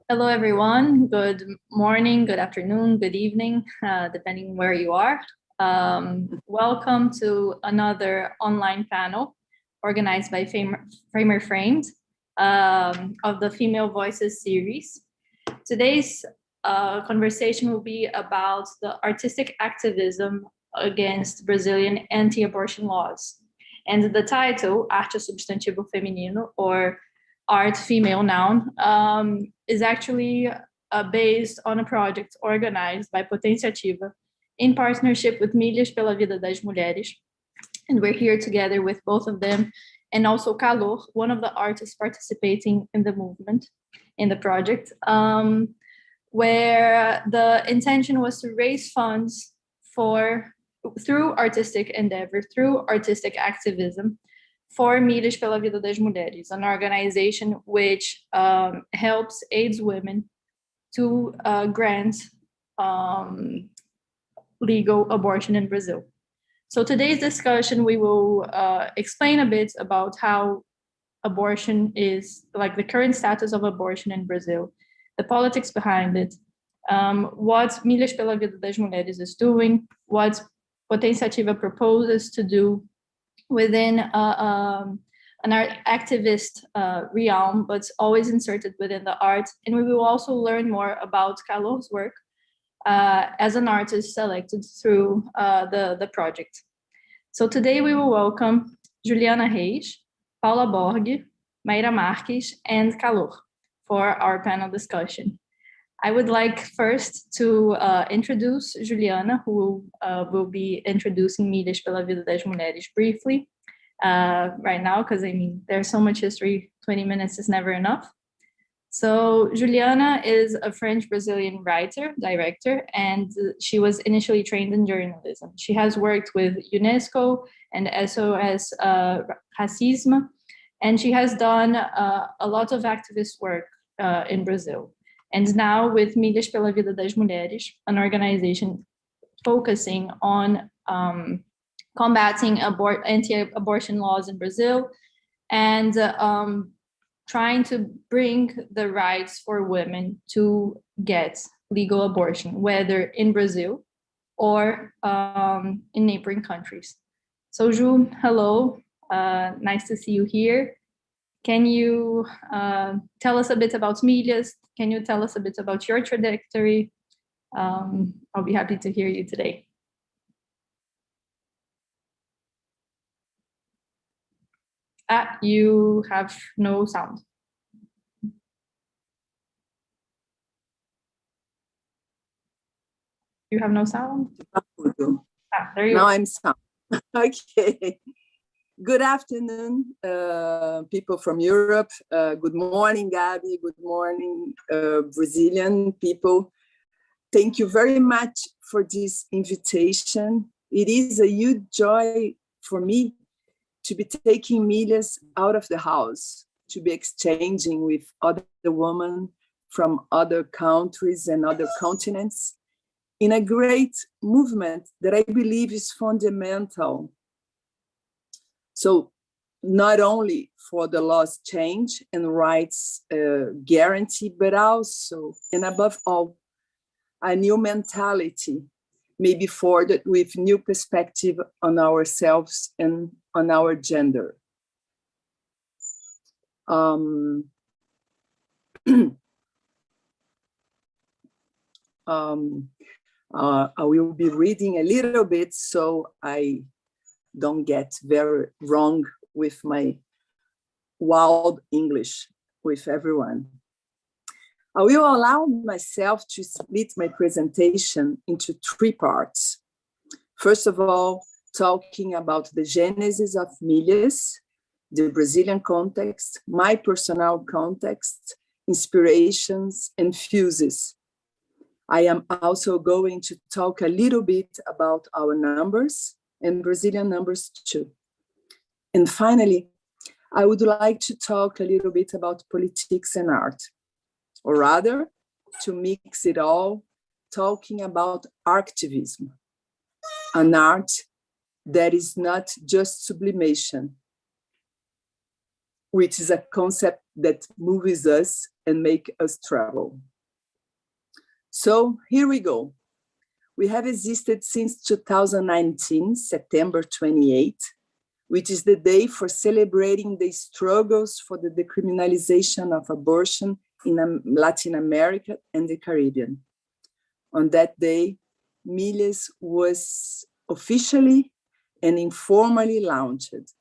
Hello, everyone. Good morning, good afternoon, good evening, depending where you are. Welcome to another online panel organized by Framer Framed of the Female Voices series. Today's conversation will be about the artistic activism against Brazilian anti-abortion laws. And the title, Arte Substantivo Feminino, or Art Female Noun, is actually based on a project organized by Potenciativa in partnership with Milhas pela Vida das Mulheres. And we're here together with both of them, and also Calor, one of the artists participating in the movement, in the project, where the intention was to raise funds through artistic endeavor, through artistic activism, for Milhas pela Vida das Mulheres, an organization which helps AIDS women to grant legal abortion in Brazil. So today's discussion, we will explain a bit about how abortion is, like the current status of abortion in Brazil, the politics behind it, what Milhas pela Vida das Mulheres is doing, what Potenciativa proposes to do within an art activist realm, but always inserted within the art. And we will also learn more about Calor's work as an artist selected through the project. So today we will welcome Juliana Reis, Paula Borg, Mayra Marques, and Calor for our panel discussion. I would like first to introduce Juliana, who will be introducing Milhas pela Vida das Mulheres briefly right now, because I mean, there's so much history, 20 minutes is never enough. So Juliana is a French-Brazilian writer, director, and she was initially trained in journalism. She has worked with UNESCO and SOS Racismo, and she has done a lot of activist work in Brazil. And now with Milhas pela Vida das Mulheres, an organization focusing on combating anti-abortion laws in Brazil and trying to bring the rights for women to get legal abortion, whether in Brazil or in neighboring countries. So Ju, hello, nice to see you here. Can you tell us a bit about Milhas? Can you tell us a bit about your trajectory? I'll be happy to hear you today. You have no sound. You have no sound? There you go. Now I'm sound. Okay. Good afternoon, people from Europe. Good morning, Gabby. Good morning, Brazilian people. Thank you very much for this invitation. It is a huge joy for me to be taking Milhas out of the house, to be exchanging with other women from other countries and other continents in a great movement that I believe is fundamental. So not only for the laws change and rights guarantee, but also, and above all, a new mentality may be forwarded with new perspective on ourselves and on our gender. I will be reading a little bit so I don't get very wrong with my wild English with everyone. I will allow myself to split my presentation into three parts. First of all, talking about the genesis of Milhas, the Brazilian context, my personal context, inspirations, and fuses. I am also going to talk a little bit about our numbers and Brazilian numbers too. And finally, I would like to talk a little bit about politics and art, or rather, to mix it all, talking about artivism, an art that is not just sublimation. which is a concept that moves us and makes us travel. So here we go. We have existed since 2019, September 28, which is the day for celebrating the struggles for the decriminalization of abortion in Latin America and the Caribbean. On that day, Milhas was officially and informally launched.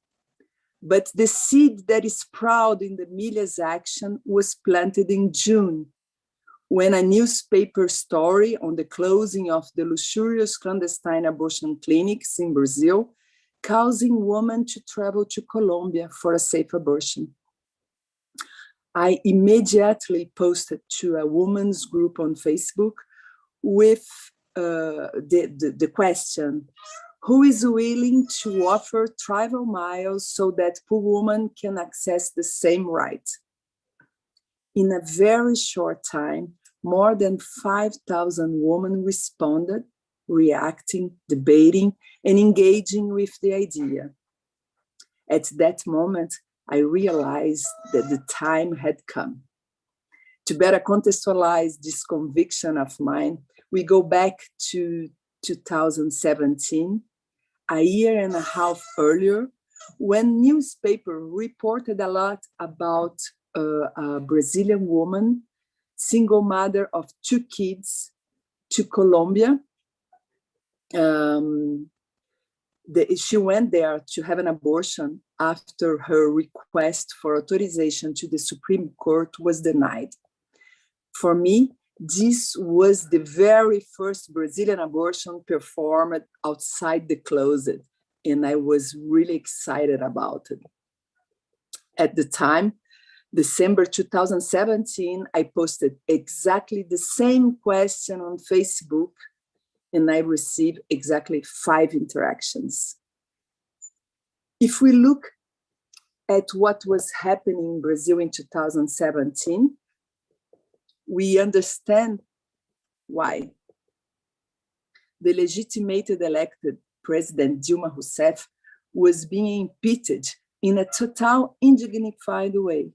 But the seed that is proud in the Milhas action was planted in June, when a newspaper story on the closing of the luxurious clandestine abortion clinics in Brazil, causing women to travel to Colombia for a safe abortion. I immediately posted to a women's group on Facebook with the question, who is willing to offer travel miles so that poor women can access the same right? In a very short time, more than 5,000 women responded, reacting, debating, and engaging with the idea. At that moment, I realized that the time had come. To better contextualize this conviction of mine, we go back to 2017, a year and a half earlier, when newspaper reported a lot about a Brazilian woman, single mother of 2 kids, to Colombia. She went there to have an abortion after her request for authorization to the Supreme Court was denied. For me, this was the very first Brazilian abortion performed outside the closet, and I was really excited about it. At the time, December 2017, I posted exactly the same question on Facebook, and I received exactly 5 interactions. If we look at what was happening in Brazil in 2017, we understand why. The legitimated elected President Dilma Rousseff was being impeached in a total undignified way,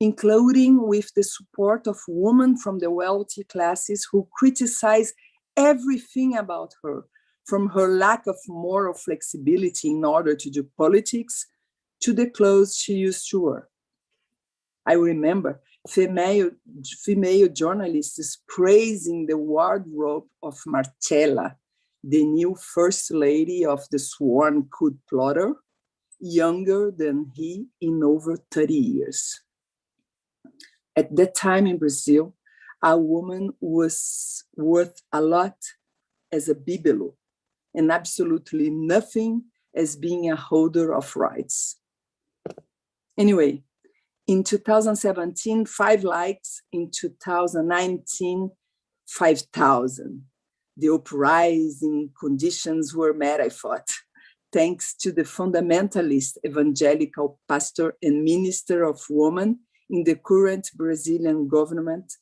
including with the support of women from the wealthy classes who criticize everything about her, from her lack of moral flexibility in order to do politics to the clothes she used to wear. I remember female journalists praising the wardrobe of Marcella, the new first lady of the sworn coup plotter, younger than he in over 30 years. At that time in Brazil, a woman was worth a lot as a bibelô and absolutely nothing as being a holder of rights. Anyway, in 2017, 5 likes. In 2019, 5,000. The uprising conditions were met, I thought, thanks to the fundamentalist evangelical pastor and minister of women in the current Brazilian government.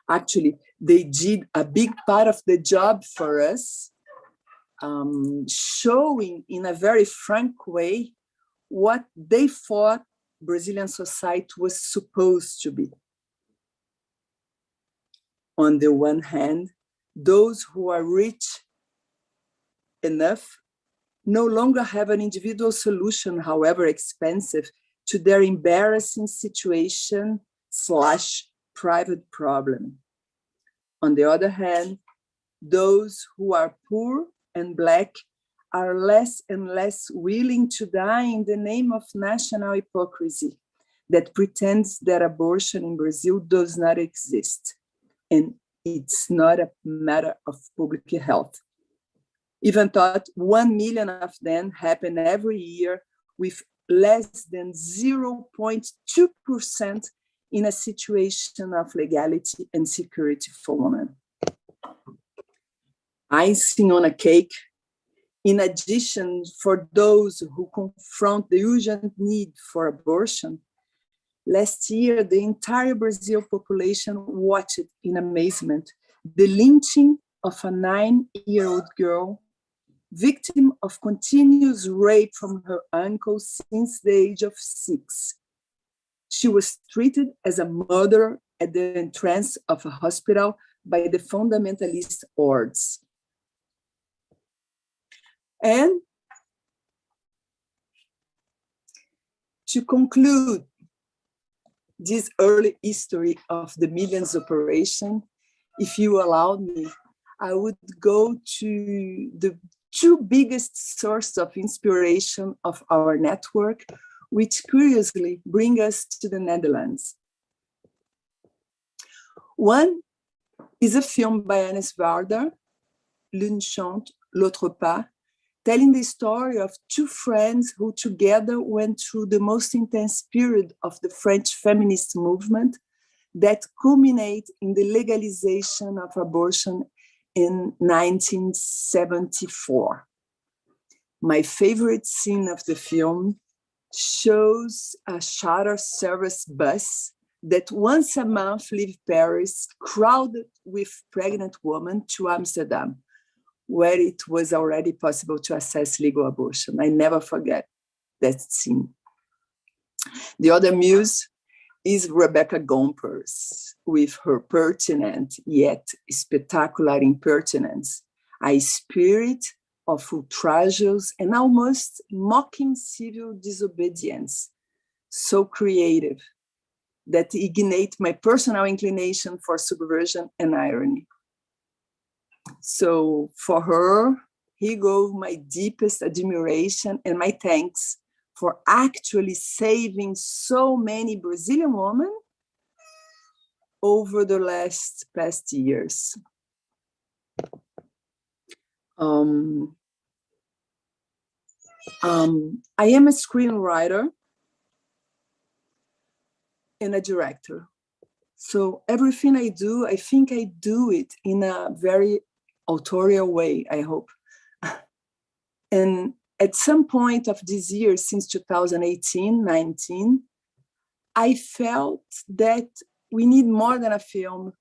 Actually, they did a big part of the job for us, showing in a very frank way what they thought Brazilian society was supposed to be. On the one hand, those who are rich enough no longer have an individual solution, however expensive, to their embarrassing situation / private problem. On the other hand, those who are poor and Black are less and less willing to die in the name of national hypocrisy that pretends that abortion in Brazil does not exist, and it's not a matter of public health. Even thought 1 million of them happen every year with less than 0.2% in a situation of legality and security for women. Icing on a cake, in addition, for those who confront the urgent need for abortion, last year, the entire Brazil population watched in amazement the lynching of a 9-year-old girl victim of continuous rape from her uncle since the age of 6. She was treated as a murderer at the entrance of a hospital by the fundamentalist hordes. And to conclude this early history of the Millions Operation, if you allow me, I would go to the two biggest sources of inspiration of our network, which curiously bring us to the Netherlands. One is a film by Hannes Waerder, L'une chante, l'autre pas, telling the story of two friends who together went through the most intense period of the French feminist movement that culminate in the legalization of abortion in 1974. My favorite scene of the film shows a charter service bus that once a month leaves Paris crowded with pregnant women to Amsterdam, where it was already possible to access legal abortion. I never forget that scene. The other muse is Rebecca Gompers, with her pertinent yet spectacular impertinence, a spirit of outrageous and almost mocking civil disobedience, so creative that ignite my personal inclination for subversion and irony. So for her, here goes my deepest admiration and my thanks for actually saving so many Brazilian women over the past years. I am a screenwriter and a director. So everything I do, I think I do it in a very authorial way, I hope. And at some point of this year, since 2018-19, I felt that we need more than a film,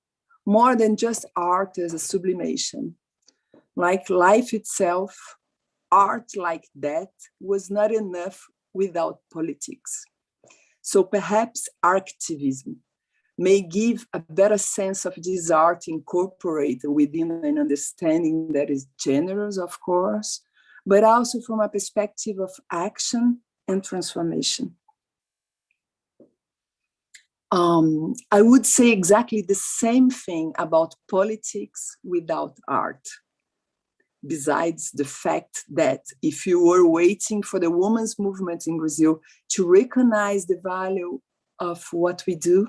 more than just art as a sublimation. Like life itself, art like that was not enough without politics. So perhaps artivism may give a better sense of this art incorporated within an understanding that is generous, of course, but also from a perspective of action and transformation. I would say exactly the same thing about politics without art. Besides the fact that if you were waiting for the women's movement in Brazil to recognize the value of what we do,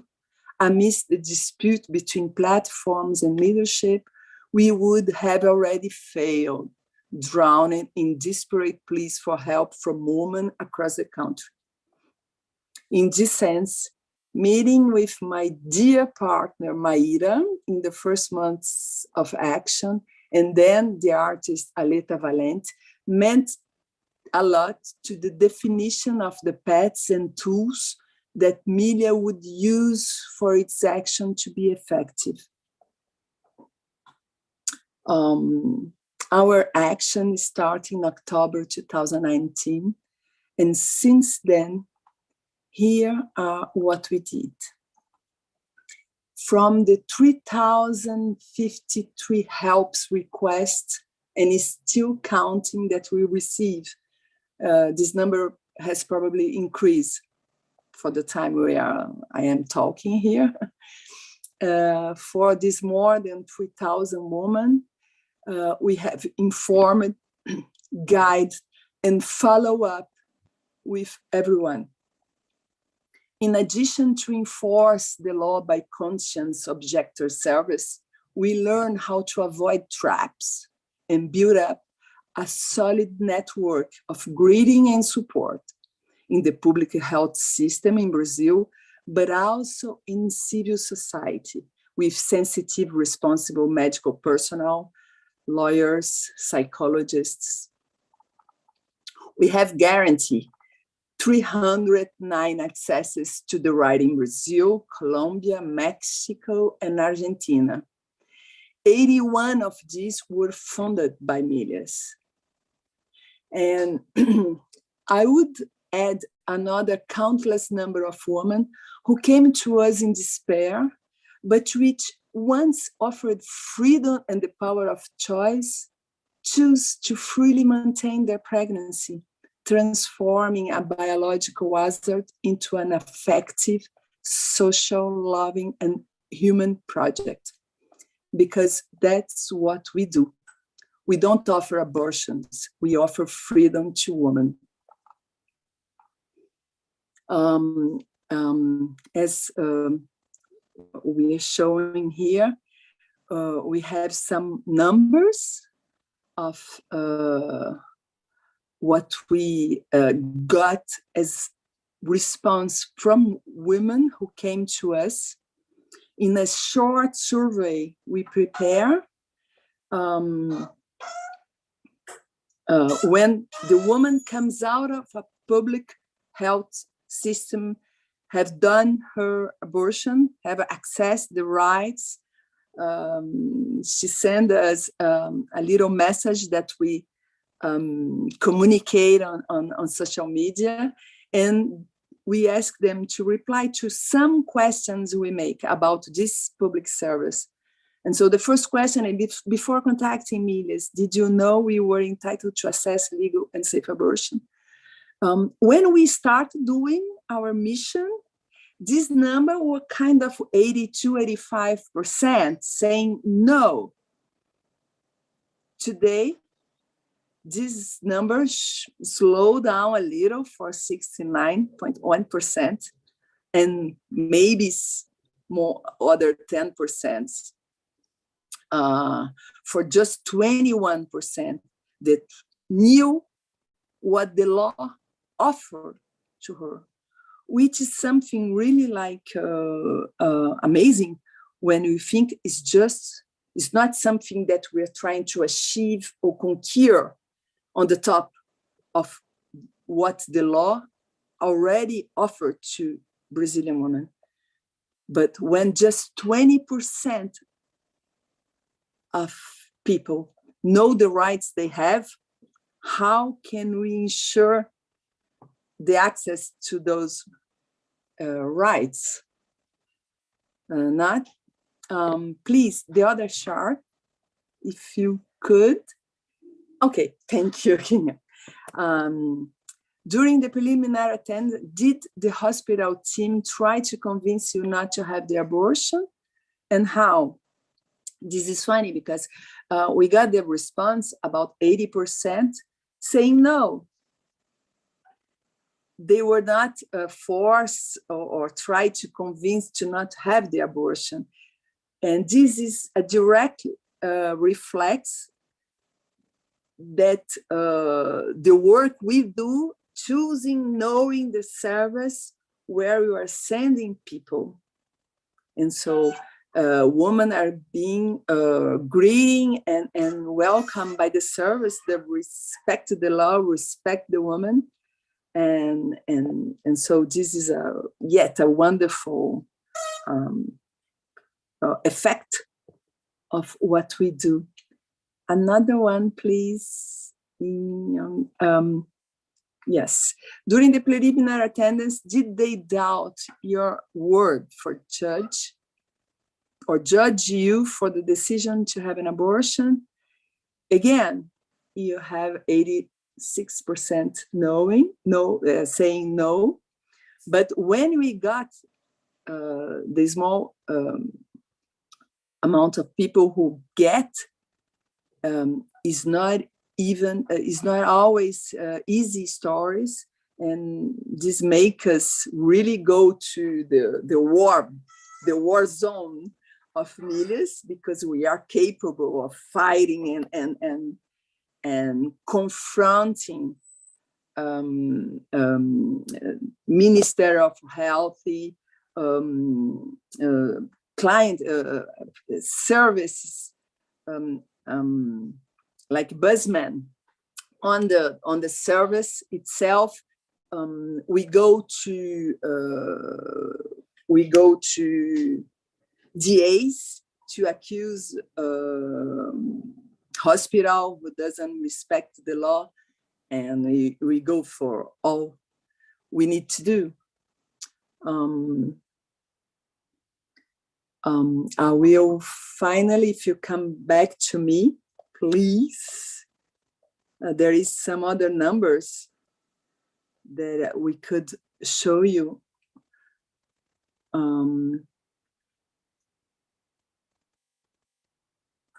amidst the dispute between platforms and leadership, we would have already failed, drowning in desperate pleas for help from women across the country. In this sense, meeting with my dear partner, Maíra, in the first months of action, and then the artist Aleta Valente, meant a lot to the definition of the paths and tools that Milia would use for its action to be effective. Our action started in October 2019, and since then, here are what we did. From the 3,053 helps requests, and is still counting that we receive, this number has probably increased for the time I am talking here. For this more than 3,000 women, we have informed, guide, and follow up with everyone. In addition to enforce the law by conscience objector service, we learn how to avoid traps and build up a solid network of greeting and support in the public health system in Brazil, but also in civil society with sensitive, responsible medical personnel, lawyers, psychologists. We have guaranteed 309 accesses to the right in Brazil, Colombia, Mexico, and Argentina. 81 of these were funded by Milias. And I would add another countless number of women who came to us in despair, but which once offered freedom and the power of choice, choose to freely maintain their pregnancy, transforming a biological hazard into an effective, social, loving, and human project. Because that's what we do. We don't offer abortions, we offer freedom to women. As we are showing here, we have some numbers of what we got as response from women who came to us. In a short survey we prepare, when the woman comes out of a public health system, have done her abortion, have accessed the rights, she sent us a little message that we communicate on social media, and we ask them to reply to some questions we make about this public service. And so the first question, before contacting me, is, did you know we were entitled to access legal and safe abortion? When we started doing our mission, this number was kind of 82, 85% saying no. Today, this number slowed down a little for 69.1%, and maybe more other 10%. For just 21% that knew what the law offered to her, which is something really like amazing when we think it's not something that we're trying to achieve or conquer on the top of what the law already offered to Brazilian women. But when just 20% of people know the rights they have, how can we ensure the access to those rights? Not, please, the other chart, if you could. Okay, thank you, Kenya. During the preliminary attendance, did the hospital team try to convince you not to have the abortion? And how? This is funny because we got the response about 80% saying no. They were not forced or tried to convince to not have the abortion. And this is a direct reflex that the work we do, choosing, knowing the service where we are sending people. And so women are being greeted and welcomed by the service that respect the law, respect the woman. And so this is yet a wonderful effect of what we do. Another one, please. Yes. During the preliminary attendance, did they doubt your word for judge or judge you for the decision to have an abortion? Again, you have 86% saying no. But when we got the small amount of people who get, is not always easy stories, and this makes us really go to the war zone of Milhas, because we are capable of fighting and confronting Minister of Health, client services, like busman on the service itself. We go to DAs to accuse hospital who doesn't respect the law, and we go for all we need to do. I will finally, if you come back to me, please. There is some other numbers that we could show you. And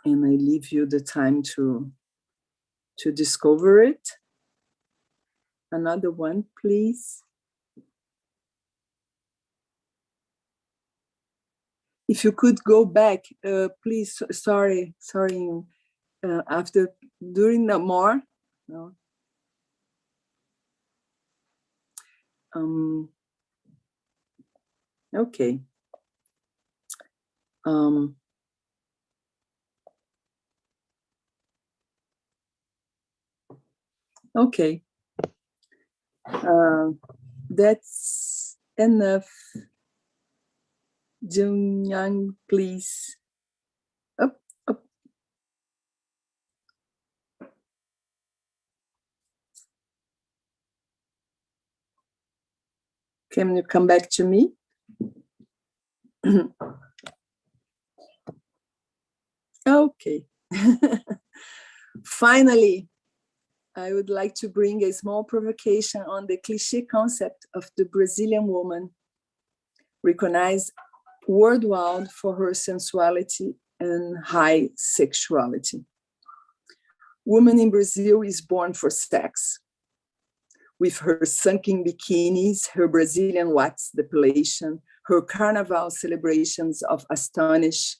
I leave you the time to discover it. Another one, please. If you could go back, please. Sorry. After during the more. No. Okay. Okay. That's enough. Junyoung, please. Up. Can you come back to me? Okay. Finally, I would like to bring a small provocation on the cliché concept of the Brazilian woman, recognized worldwide for her sensuality and high sexuality. Woman in Brazil is born for sex. With her sunken bikinis, her Brazilian wax depilation, her carnival celebrations of astonished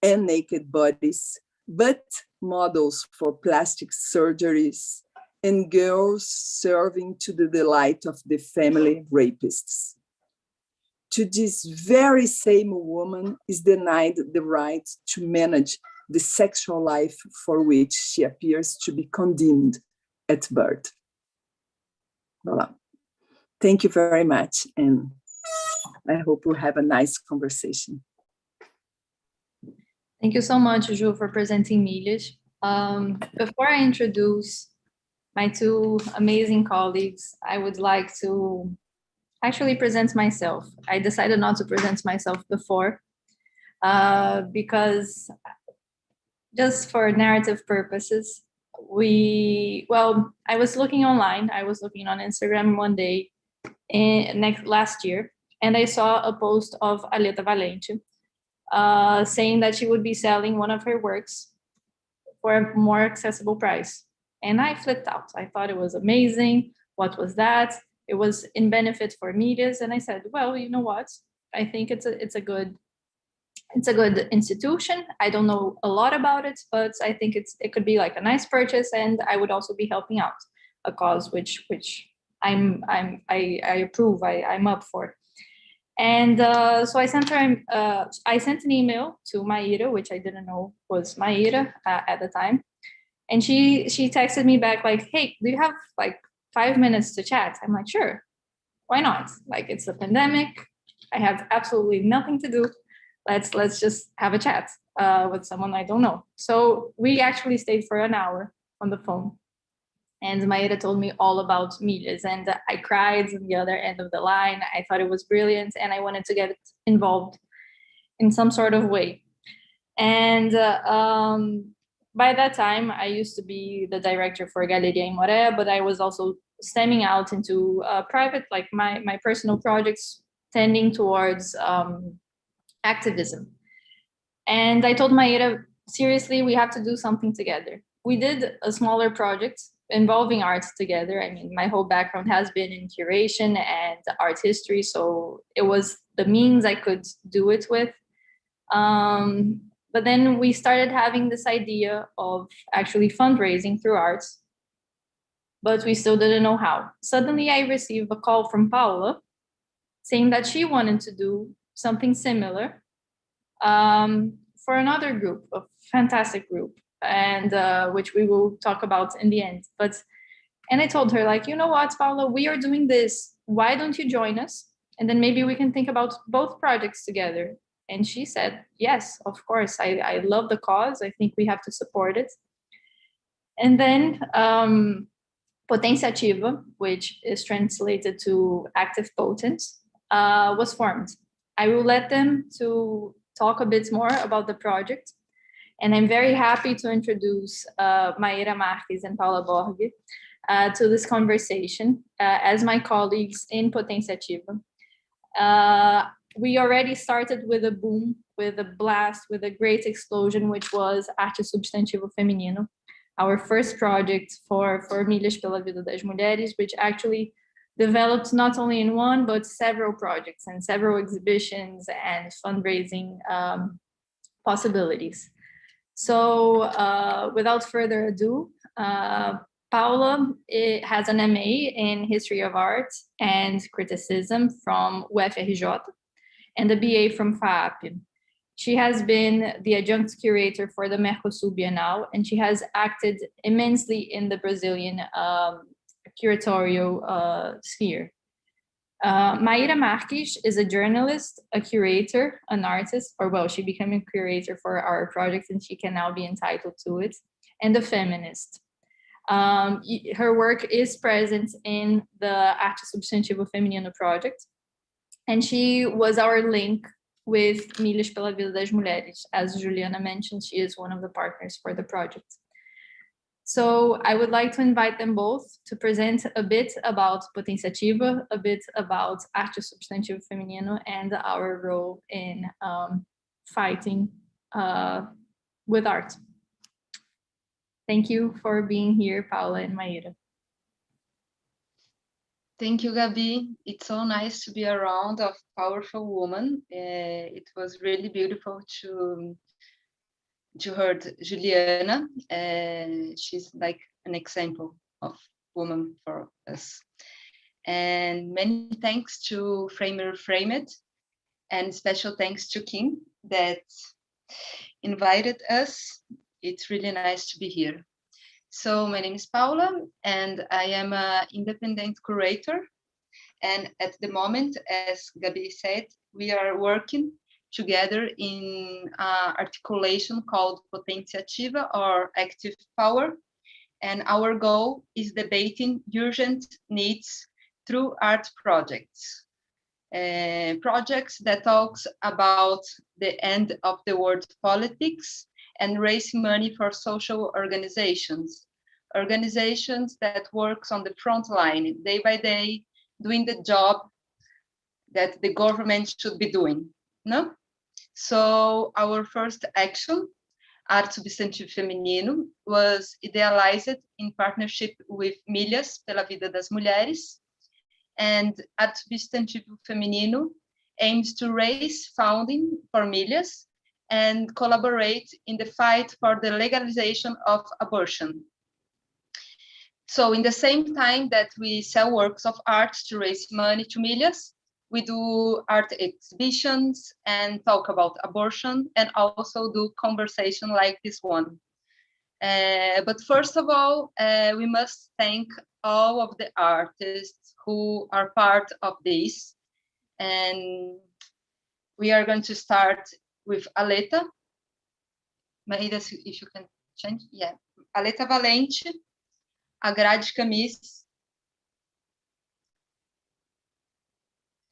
and naked bodies, but models for plastic surgeries and girls serving to the delight of the family rapists. To this very same woman is denied the right to manage the sexual life for which she appears to be condemned at birth. Voilà. Thank you very much, and I hope we'll have a nice conversation. Thank you so much, Ju, for presenting Milhas. Before I introduce my two amazing colleagues, I would like to actually present myself. I decided not to present myself before because just for narrative purposes, I was looking online. I was looking on Instagram one day last year, and I saw a post of Aleta Valente saying that she would be selling one of her works for a more accessible price. And I flipped out. I thought it was amazing. What was that? It was in benefit for Milhas. And I said, well, you know what? I think it's a good institution. I don't know a lot about it, but I think it could be like a nice purchase, and I would also be helping out a cause which I approve. I'm up for. And so I sent an email to Maíra, which I didn't know was Maíra at the time. And she texted me back like, hey, do you have like 5 minutes to chat? I'm like, sure, why not? Like, it's a pandemic. I have absolutely nothing to do. Let's just have a chat with someone I don't know. So we actually stayed for an hour on the phone. And Maíra told me all about Milhas, and I cried on the other end of the line. I thought it was brilliant, and I wanted to get involved in some sort of way. And by that time, I used to be the director for Galeria em Moré, but I was also stemming out into private, like my personal projects tending towards activism. And I told Maíra, seriously, we have to do something together. We did a smaller project involving arts together. I mean, my whole background has been in curation and art history, so it was the means I could do it with. But then we started having this idea of actually fundraising through arts, but we still didn't know how. Suddenly I received a call from Paula saying that she wanted to do something similar for another group, a fantastic group, and which we will talk about in the end. And I told her, like, you know what, Paula, we are doing this. Why don't you join us? And then maybe we can think about both projects together. And she said, yes, of course. I love the cause. I think we have to support it. And then Potência Ativa, which is translated to active potent, was formed. I will let them to talk a bit more about the project. And I'm very happy to introduce Maíra Marques and Paula Borg to this conversation as my colleagues in Potência Ativa. We already started with a boom, with a blast, with a great explosion, which was Arte Substantivo Feminino, our first project for Milhas pela Vida das Mulheres, which actually developed not only in one, but several projects and several exhibitions and fundraising possibilities. So without further ado, Paula has an MA in History of Art and Criticism from UFRJ and a BA from FAAP. She has been the adjunct curator for the Mercosul Bienal, and she has acted immensely in the Brazilian curatorial sphere. Maíra Marques is a journalist, a curator, an artist, or well, she became a curator for our project and she can now be entitled to it, and a feminist. Her work is present in the Arte Substantivo Feminino project, and she was our link with Milhas pela Vida das Mulheres. As Juliana mentioned, she is one of the partners for the project. So I would like to invite them both to present a bit about Potência Ativa, a bit about Arte Substantivo Feminino, and our role in fighting with art. Thank you for being here, Paula and Maíra. Thank you, Gabi. It's so nice to be around a powerful woman. It was really beautiful to hear Juliana. She's like an example of woman for us. And many thanks to Framer Framed, and special thanks to Kim that invited us. It's really nice to be here. So my name is Paula, and I am an independent curator. And at the moment, as Gabi said, we are working together in an articulation called Potência Ativa, or Active Power. And our goal is debating urgent needs through art projects. Projects that talks about the end of the world politics and raising money for social organizations that works on the front line day by day, doing the job that the government should be doing. No? So our first action, Arte Substantivo Feminino, was idealized in partnership with Milhas pela Vida das Mulheres, and Arte Substantivo Feminino aims to raise funding for Milhas and collaborate in the fight for the legalization of abortion. So in the same time that we sell works of art to raise money to Milhas, we do art exhibitions and talk about abortion, and also do conversation like this one. But first of all, we must thank all of the artists who are part of this. And we are going to start with Aleta. Maíra, if you can change. Yeah. Aleta Valente, Agrade Camis,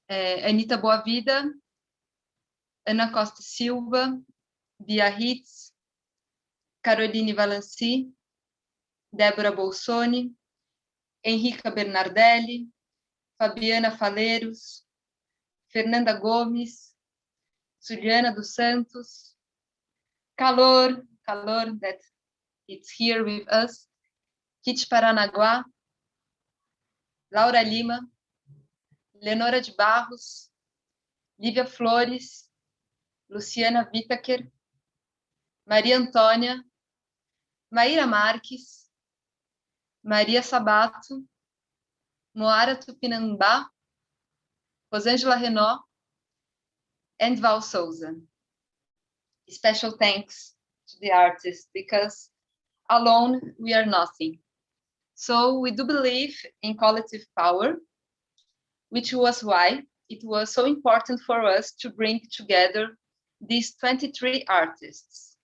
Anita Boavida, Ana Costa Silva, Biarritz, Caroline Valenci, Débora Bolsoni, Henrica Bernardelli, Fabiana Faleiros, Fernanda Gomes, Juliana dos Santos, Calor that it's here with us, Kit Paranaguá, Laura Lima, Leonora de Barros, Lívia Flores, Luciana Whittaker, Maria Antônia, Maíra Marques, Maria Sabato, Moara Tupinambá, Rosângela Renault, and Val Souza. Special thanks to the artists, because alone we are nothing. So we do believe in collective power, which was why it was so important for us to bring together these 23 artists.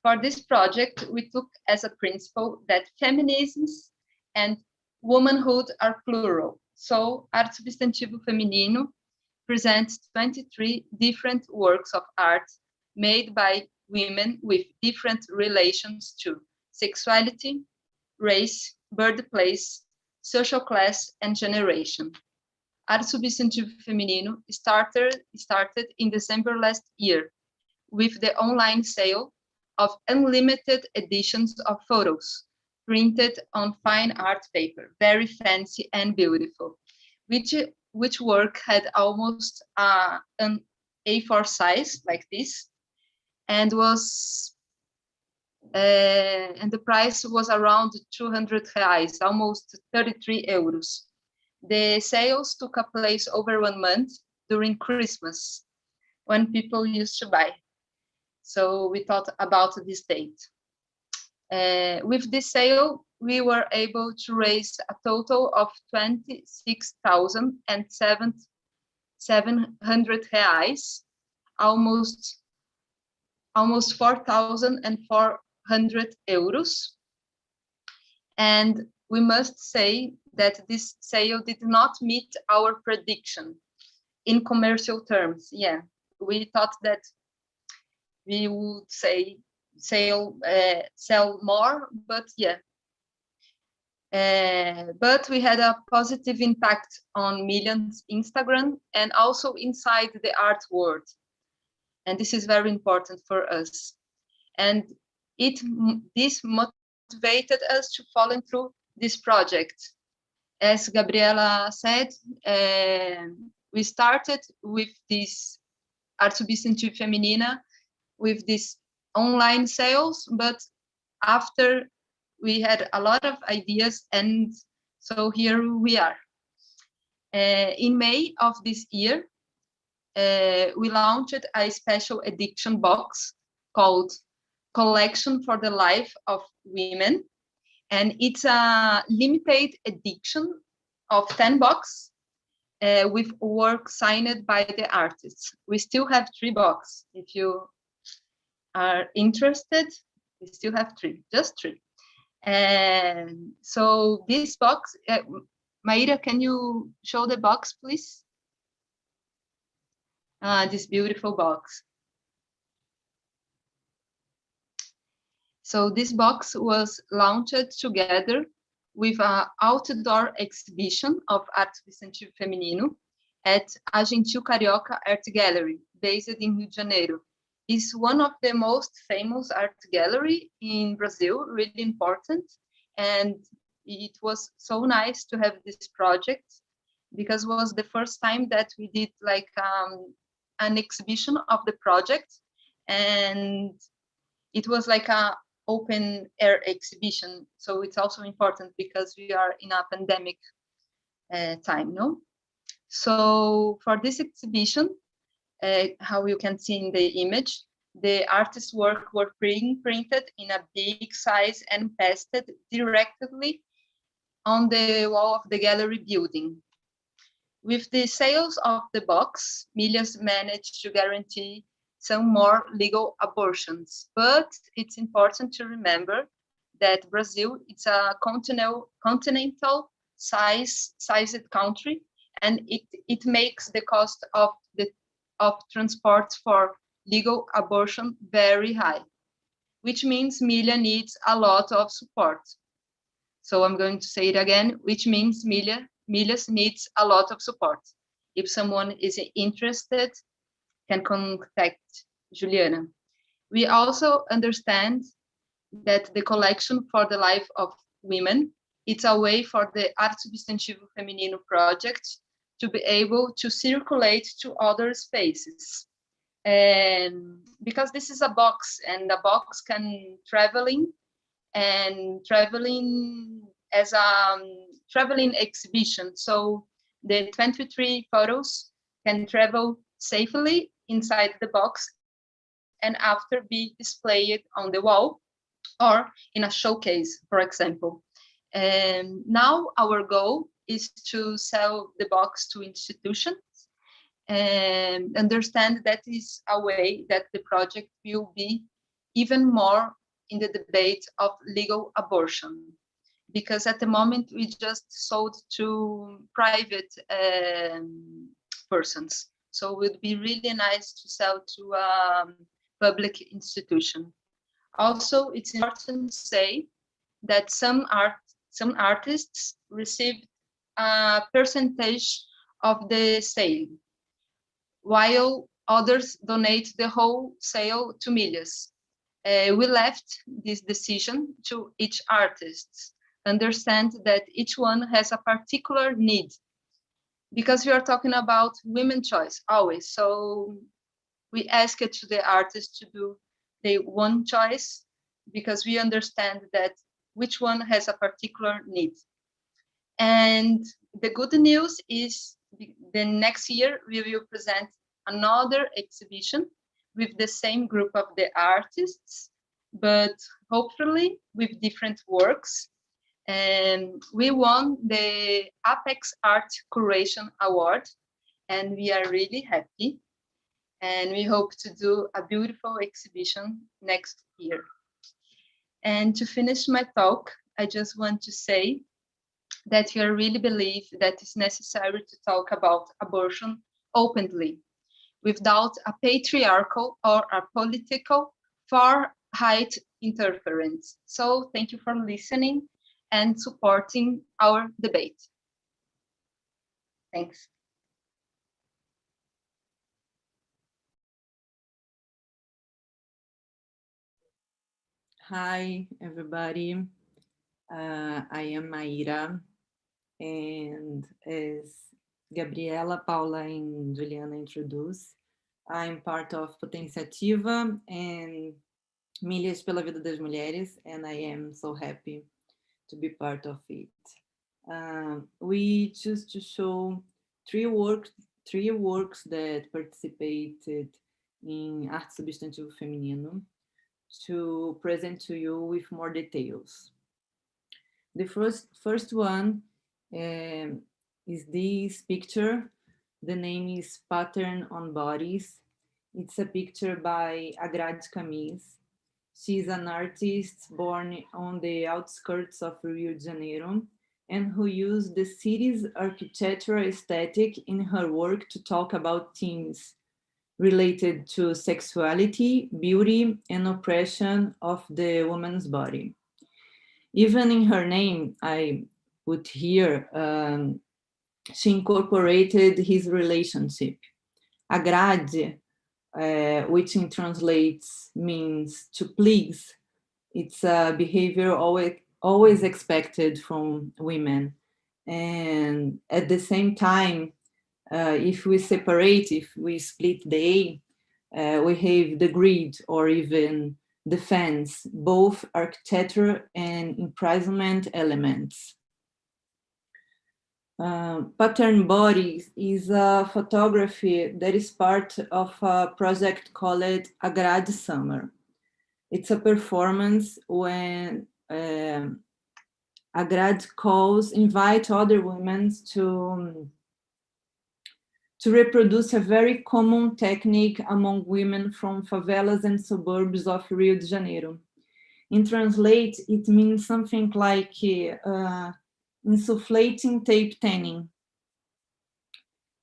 For this project, we took as a principle that feminisms and womanhood are plural. So Arte Substantivo Feminino presents 23 different works of art made by women with different relations to sexuality, race, birthplace, social class, and generation. Arte Substantivo Feminino started in December last year with the online sale of unlimited editions of photos printed on fine art paper, very fancy and beautiful, which work had almost an A4 size like this, and the price was around 200 reais, almost 33 euros. The sales took place over 1 month during Christmas, when people used to buy. So we thought about this date. With this sale, we were able to raise a total of 26,700 reais, almost 4,400 euros. And we must say that this sale did not meet our prediction in commercial terms. Yeah, we thought that we would sell more, but yeah. But we had a positive impact on Millions Instagram and also inside the art world. And this is very important for us. And this motivated us to follow through this project. As Gabriela said, we started with this Arte Substantivo Feminina with this online sales, but after we had a lot of ideas, and so here we are. In May of this year, we launched a special edition box called Collection for the Life of Women, and it's a limited edition of 10 boxes with work signed by the artists. We still have 3 boxes. If you are interested, we still have 3, just 3. And so this box, Maíra, can you show the box, please? This beautiful box. So this box was launched together with an outdoor exhibition of Arte Substantivo Feminino at A Gentil Carioca Art Gallery, based in Rio de Janeiro. It's one of the most famous art gallery in Brazil, really important. And it was so nice to have this project because it was the first time that we did like an exhibition of the project. And it was like a open air exhibition. So it's also important because we are in a pandemic time, no? So for this exhibition, how you can see in the image, the artist's work were printed in a big size and pasted directly on the wall of the gallery building. With the sales of the box, Millions managed to guarantee some more legal abortions. But it's important to remember that Brazil is a continental sized country, and it makes the cost of transport for legal abortion very high, which means Millions needs a lot of support. So I'm going to say it again, which means Millions needs a lot of support. If someone is interested, can contact Juliana. We also understand that the collection for the life of women, it's a way for the Arte Substantivo Feminino project to be able to circulate to other spaces. And because this is a box, and the box can traveling as a traveling exhibition. So the 23 photos can travel safely inside the box and after be displayed on the wall or in a showcase, for example. And now our goal is to sell the box to institutions and understand that is a way that the project will be even more in the debate of legal abortion. because at the moment we just sold to private persons. So it would be really nice to sell to a public institution. Also, it's important to say that some artists received a percentage of the sale, while others donate the whole sale to Milhas. We left this decision to each artist. Understand that each one has a particular need, because we are talking about women's choice always. So we ask it to the artist to do the one choice, because we understand that which one has a particular need. And the good news is the next year we will present another exhibition with the same group of the artists, but hopefully with different works. And we won the Apex Art Curation Award, and we are really happy. And we hope to do a beautiful exhibition next year. And to finish my talk, I just want to say that we really believe that it's necessary to talk about abortion openly, without a patriarchal or a political far-right interference. So thank you for listening and supporting our debate. Thanks. Hi, everybody. I am Maíra, and as Gabriela, Paula, and Juliana introduced, I'm part of Potenciativa and Milhas pela Vida das Mulheres, and I am so happy to be part of it. We choose to show three works that participated in Arte Substantivo Feminino to present to you with more details. The first one is this picture. The name is Pattern on Bodies. It's a picture by Agrade Camis. She's an artist born on the outskirts of Rio de Janeiro and who used the city's architectural aesthetic in her work to talk about themes related to sexuality, beauty, and oppression of the woman's body. Even in her name, I would hear she incorporated his relationship. Agrade, which in translates means to please. It's a behavior always expected from women. And at the same time, if we split the A, we have the greed or even defense, both architecture and imprisonment elements. Pattern Bodies is a photography that is part of a project called Agrade Summer. It's a performance when Agrade invite other women to reproduce a very common technique among women from favelas and suburbs of Rio de Janeiro. In translate, it means something like insufflating tape tanning,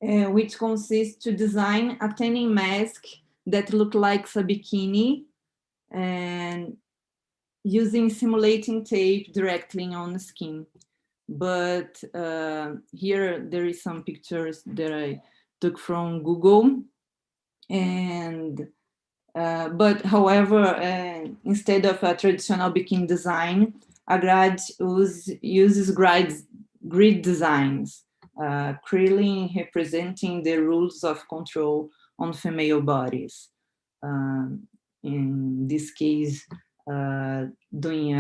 which consists to design a tanning mask that looks like a bikini and using simulating tape directly on the skin. But here there is some pictures that I took from Google, and but however, instead of a traditional bikini design, Agrade uses grid designs, clearly representing the rules of control on female bodies. In this case, doing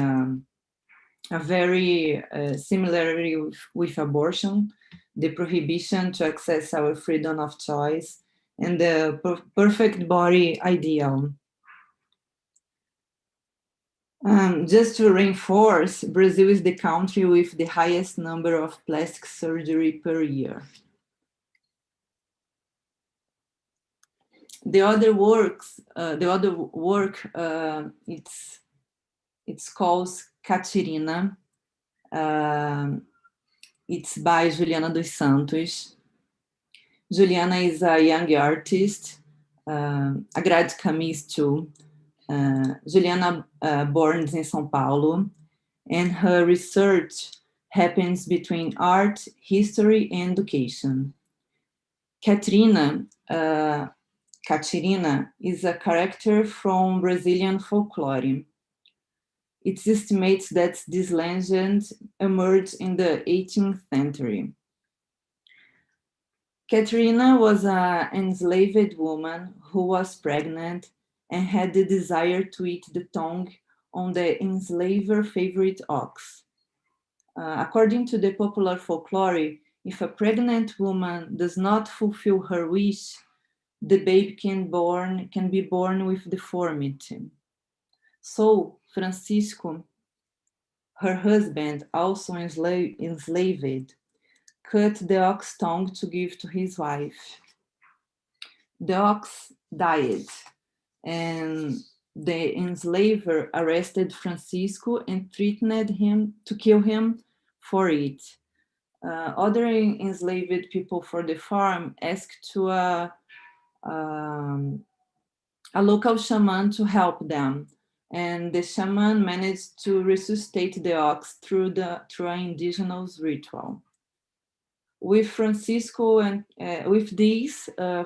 a very similarly with abortion, the prohibition to access our freedom of choice, and the perfect body ideal. Just to reinforce, Brazil is the country with the highest number of plastic surgery per year. The other work, it's called Catirina. It's by Juliana dos Santos. Juliana is a young artist, Agrade Camis too. Juliana born in São Paulo, and her research happens between art, history, and education. Catarina is a character from Brazilian folklore. It's estimated that this legend emerged in the 18th century. Catarina was an enslaved woman who was pregnant and had the desire to eat the tongue on the enslaver's favorite ox. According to the popular folklore, if a pregnant woman does not fulfill her wish, the baby can be born with deformity. So Francisco, her husband, also enslaved, cut the ox tongue to give to his wife. The ox died, and the enslaver arrested Francisco and threatened him to kill him for it. Other enslaved people for the farm asked to a local shaman to help them, and the shaman managed to resuscitate the ox through an indigenous ritual. With Francisco and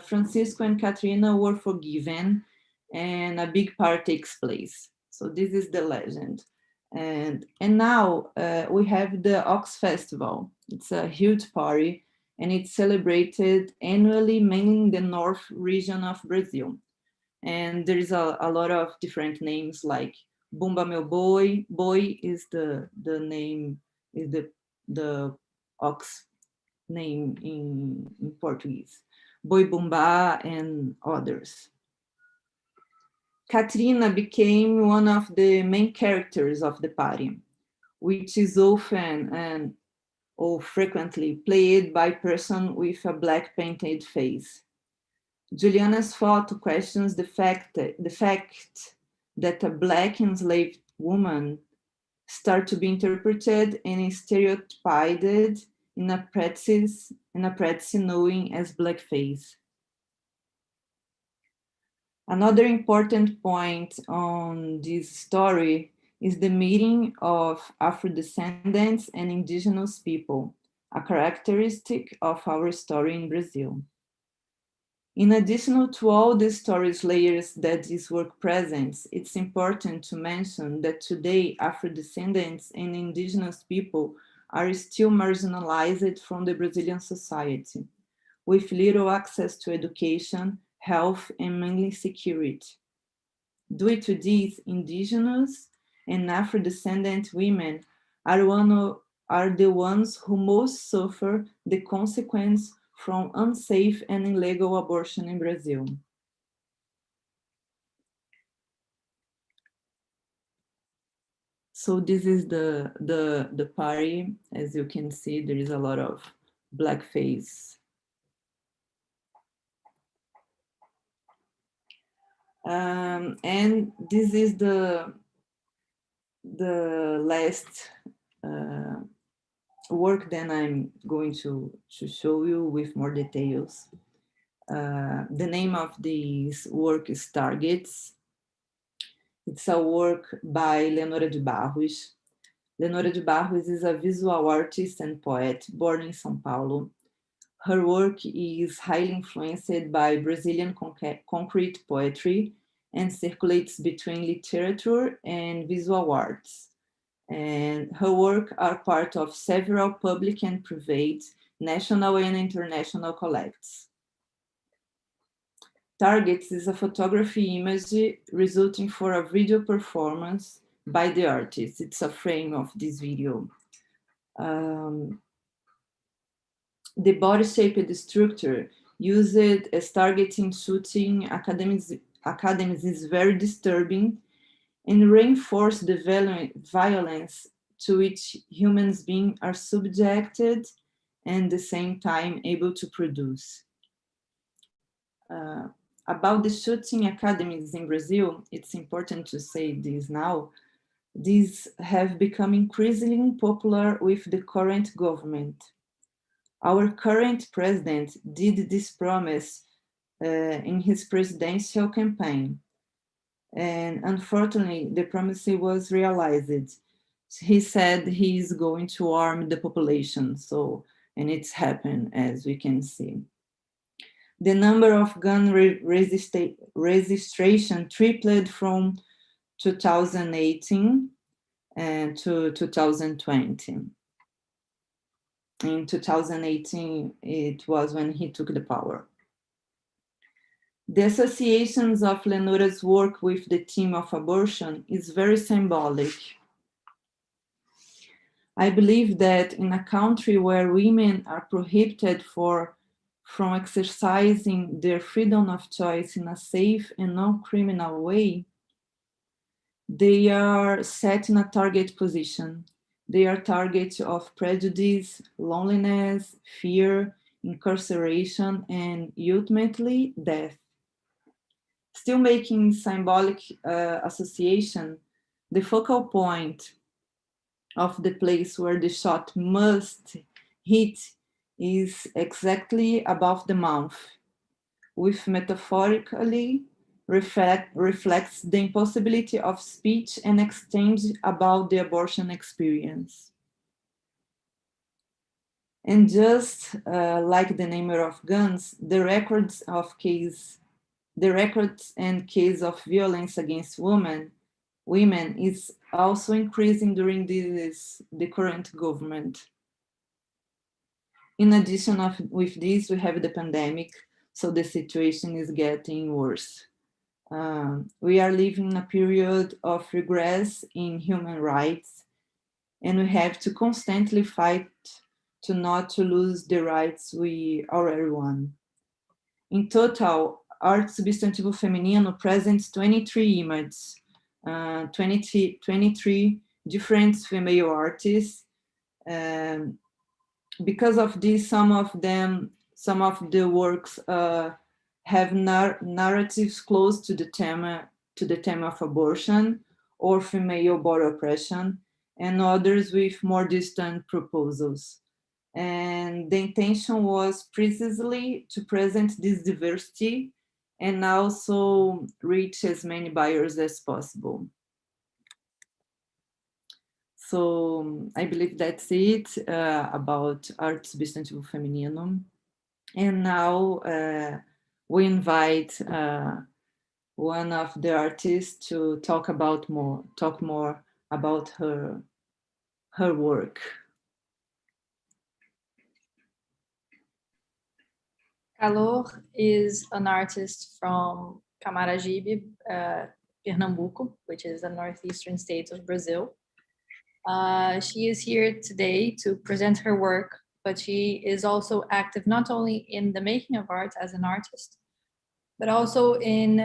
Francisco and Catarina were forgiven, and a big party takes place. So this is the legend, and now we have the Ox Festival. It's a huge party, and it's celebrated annually, mainly in the north region of Brazil. And there is a lot of different names like Bumba Meu Boi. Boi is the name, is the ox name in Portuguese. Boi Bumbá and others. Catarina became one of the main characters of the party, which is often or frequently played by a person with a black painted face. Juliana's photo questions the fact that a black enslaved woman start to be interpreted and stereotyped in a practice known as blackface. Another important point on this story is the meeting of Afro-descendants and indigenous people, a characteristic of our story in Brazil. In addition to all the stories layers that this work presents, it's important to mention that today Afro-descendants and indigenous people are still marginalized from the Brazilian society, with little access to education, health, and mainly security. Due to this, indigenous and Afro-descendant women are the ones who most suffer the consequence from unsafe and illegal abortion in Brazil. So this is the party. As you can see, there is a lot of blackface. And this is the last work that I'm going to show you with more details. The name of this work is Targets. It's a work by Leonora de Barros. Leonora de Barros is a visual artist and poet born in São Paulo. Her work is highly influenced by Brazilian concrete poetry and circulates between literature and visual arts. And her work are part of several public and private, national and international collects. Targets is a photography image resulting for a video performance by the artist. It's a frame of this video. The body-shaped structure used as targeting shooting academies is very disturbing and reinforce the violence to which human beings are subjected and at the same time able to produce. About the shooting academies in Brazil, it's important to say this now. These have become increasingly popular with the current government. Our current president did this promise in his presidential campaign. And unfortunately, the promise was realized. He said he's going to arm the population, and it's happened, as we can see. The number of gun registration tripled from 2018 to 2020. In 2018, it was when he took the power. The associations of Lenora's work with the theme of abortion is very symbolic. I believe that in a country where women are prohibited from exercising their freedom of choice in a safe and non-criminal way, they are set in a target position. They are targets of prejudice, loneliness, fear, incarceration, and ultimately death. Still making symbolic association, the focal point of the place where the shot must hit is exactly above the mouth, which metaphorically reflects the impossibility of speech and exchange about the abortion experience. And just like the number of guns, the records and case of violence against women is also increasing during the current government. In addition with this, we have the pandemic, so the situation is getting worse. We are living in a period of regress in human rights, and we have to constantly fight to not to lose the rights we already won. In total, Arte Substantivo Feminino presents 23 images, 23 different female artists. Because of this, some of the works have narratives close to the theme of abortion or female body oppression, and others with more distant proposals. And the intention was precisely to present this diversity and also reach as many buyers as possible. So I believe that's it about Arte Substantivo Feminino. And now we invite one of the artists to talk more about her work. Calor is an artist from Camaragibe, Pernambuco, which is the northeastern state of Brazil. She is here today to present her work, but she is also active not only in the making of art as an artist, but also in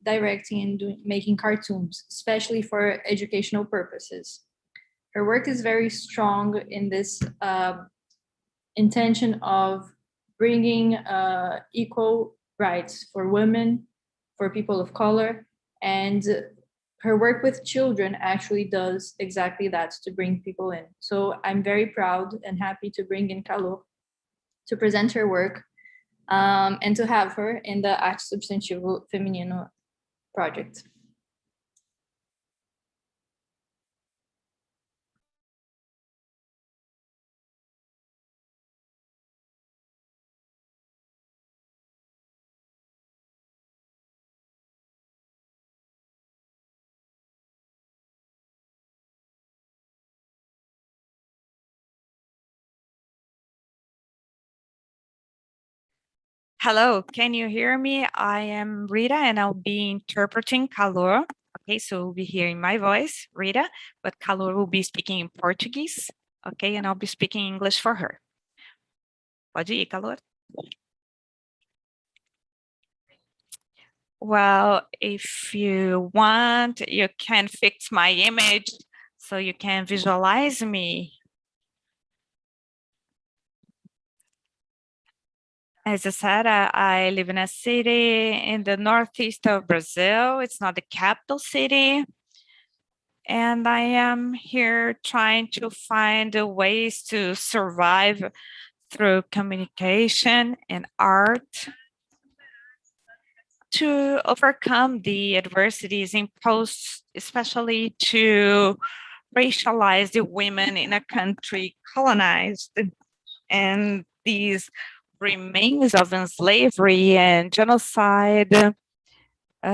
directing and making cartoons, especially for educational purposes. Her work is very strong in this intention of bringing equal rights for women, for people of color, and her work with children actually does exactly that, to bring people in. So I'm very proud and happy to bring in Calor to present her work and to have her in the Arte Substantivo Feminino project. Hello, can you hear me? I am Rita and I'll be interpreting Calor. Okay, so we'll be hearing my voice, Rita, but Calor will be speaking in Portuguese. Okay, and I'll be speaking English for her. Pode ir, Calor. Well, if you want, you can fix my image so you can visualize me. As I said, I live in a city in the northeast of Brazil. It's not the capital city. and I am here trying to find ways to survive through communication and art, to overcome the adversities imposed, especially to racialize the women in a country colonized, and these remains of slavery and genocide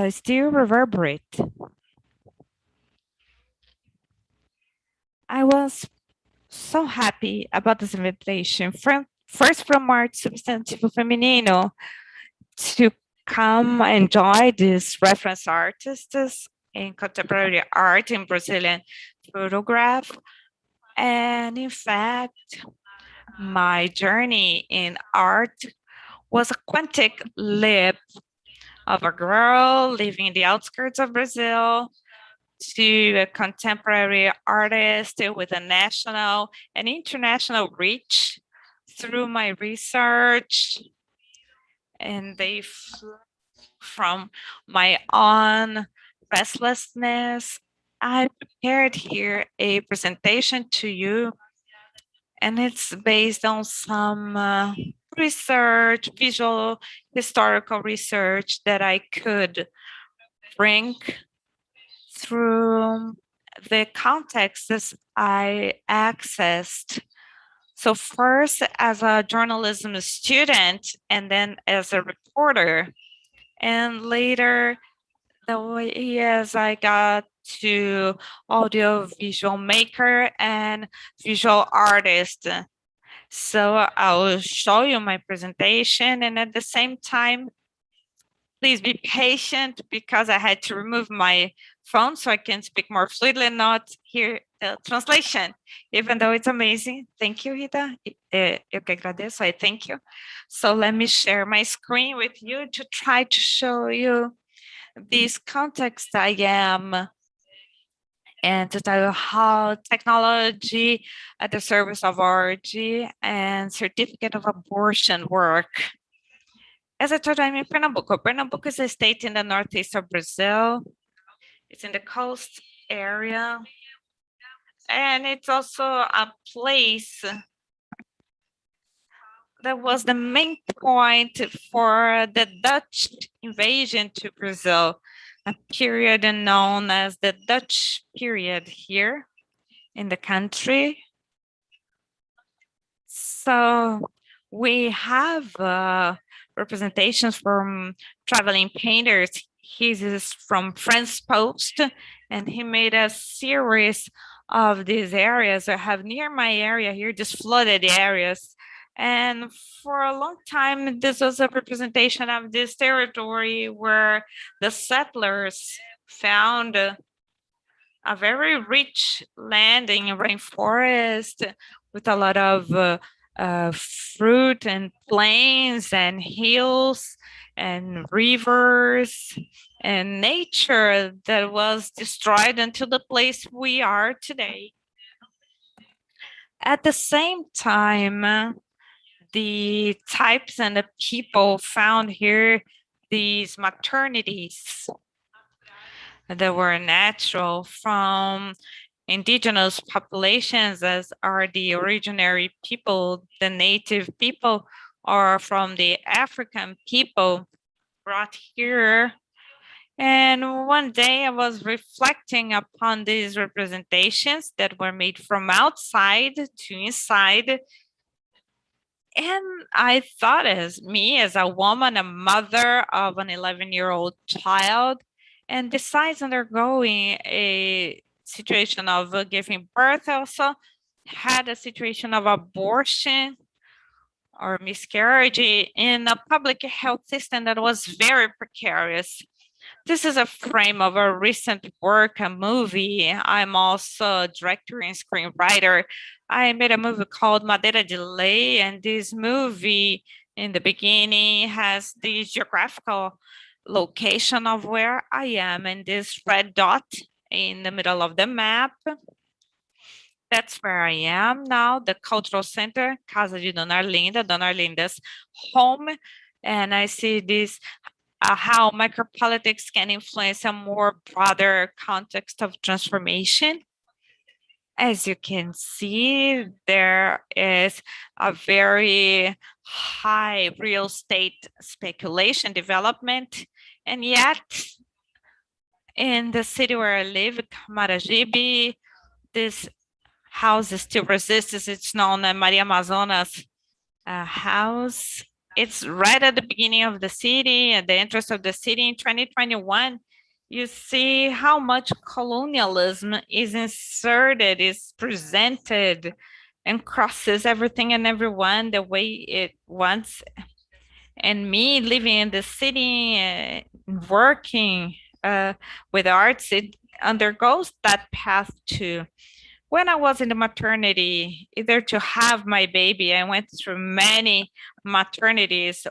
still reverberate. I was so happy about this invitation, first from Arte Substantivo Feminino, to come enjoy these reference artists in contemporary art in Brazilian photograph. And in fact, my journey in art was a quantic leap of a girl living in the outskirts of Brazil to a contemporary artist with a national and international reach through my research. And they flew from my own restlessness. I prepared here a presentation to you, and it's based on some research, visual historical research that I could bring through the contexts I accessed. So first as a journalism student, and then as a reporter, and later the way as I got to audio visual maker and visual artist. So I'll show you my presentation, and at the same time, please be patient because I had to remove my phone so I can speak more fluidly and not hear the translation, even though it's amazing. Thank you, Rita. Eu que agradeço, I thank you. So let me share my screen with you to try to show you this context I am, and to tell you how technology at the service of org and certificate of abortion work. As I told you, I'm in Pernambuco. Pernambuco is a state in the northeast of Brazil. It's in the coast area. And it's also a place that was the main point for the Dutch invasion to Brazil, a period known as the Dutch period here in the country. So we have representations from traveling painters. He is from France Post, and he made a series of these areas. I have near my area here, just flooded areas. And for a long time, this was a representation of this territory where the settlers found a very rich land in rainforest with a lot of fruit and plains and hills and rivers and nature that was destroyed until the place we are today. At the same time, the types and the people found here these maternities that were natural from indigenous populations, as are the originary people, the native people, or from the African people brought here. And one day I was reflecting upon these representations that were made from outside to inside. And I thought, as me, as a woman, a mother of an 11-year-old child, and besides undergoing a situation of giving birth, also had a situation of abortion or miscarriage in a public health system that was very precarious. This is a frame of a recent work, a movie. I'm also a director and screenwriter. I made a movie called Madeira de Lei, and this movie in the beginning has the geographical location of where I am, and this red dot in the middle of the map. That's where I am now, the cultural center, Casa de Dona Arlinda, Dona Arlinda's home. And I see this how micropolitics can influence a more broader context of transformation. As you can see, there is a very high real estate speculation development, and yet in the city where I live, Camaragibe, this house still resists. It's known as Maria Amazonas house. It's right at the beginning of the city, at the entrance of the city in 2021. You see how much colonialism is inserted, is presented, and crosses everything and everyone the way it wants. And me living in the city, working with arts, it undergoes that path too. When I was in the maternity, either to have my baby, I went through many maternities,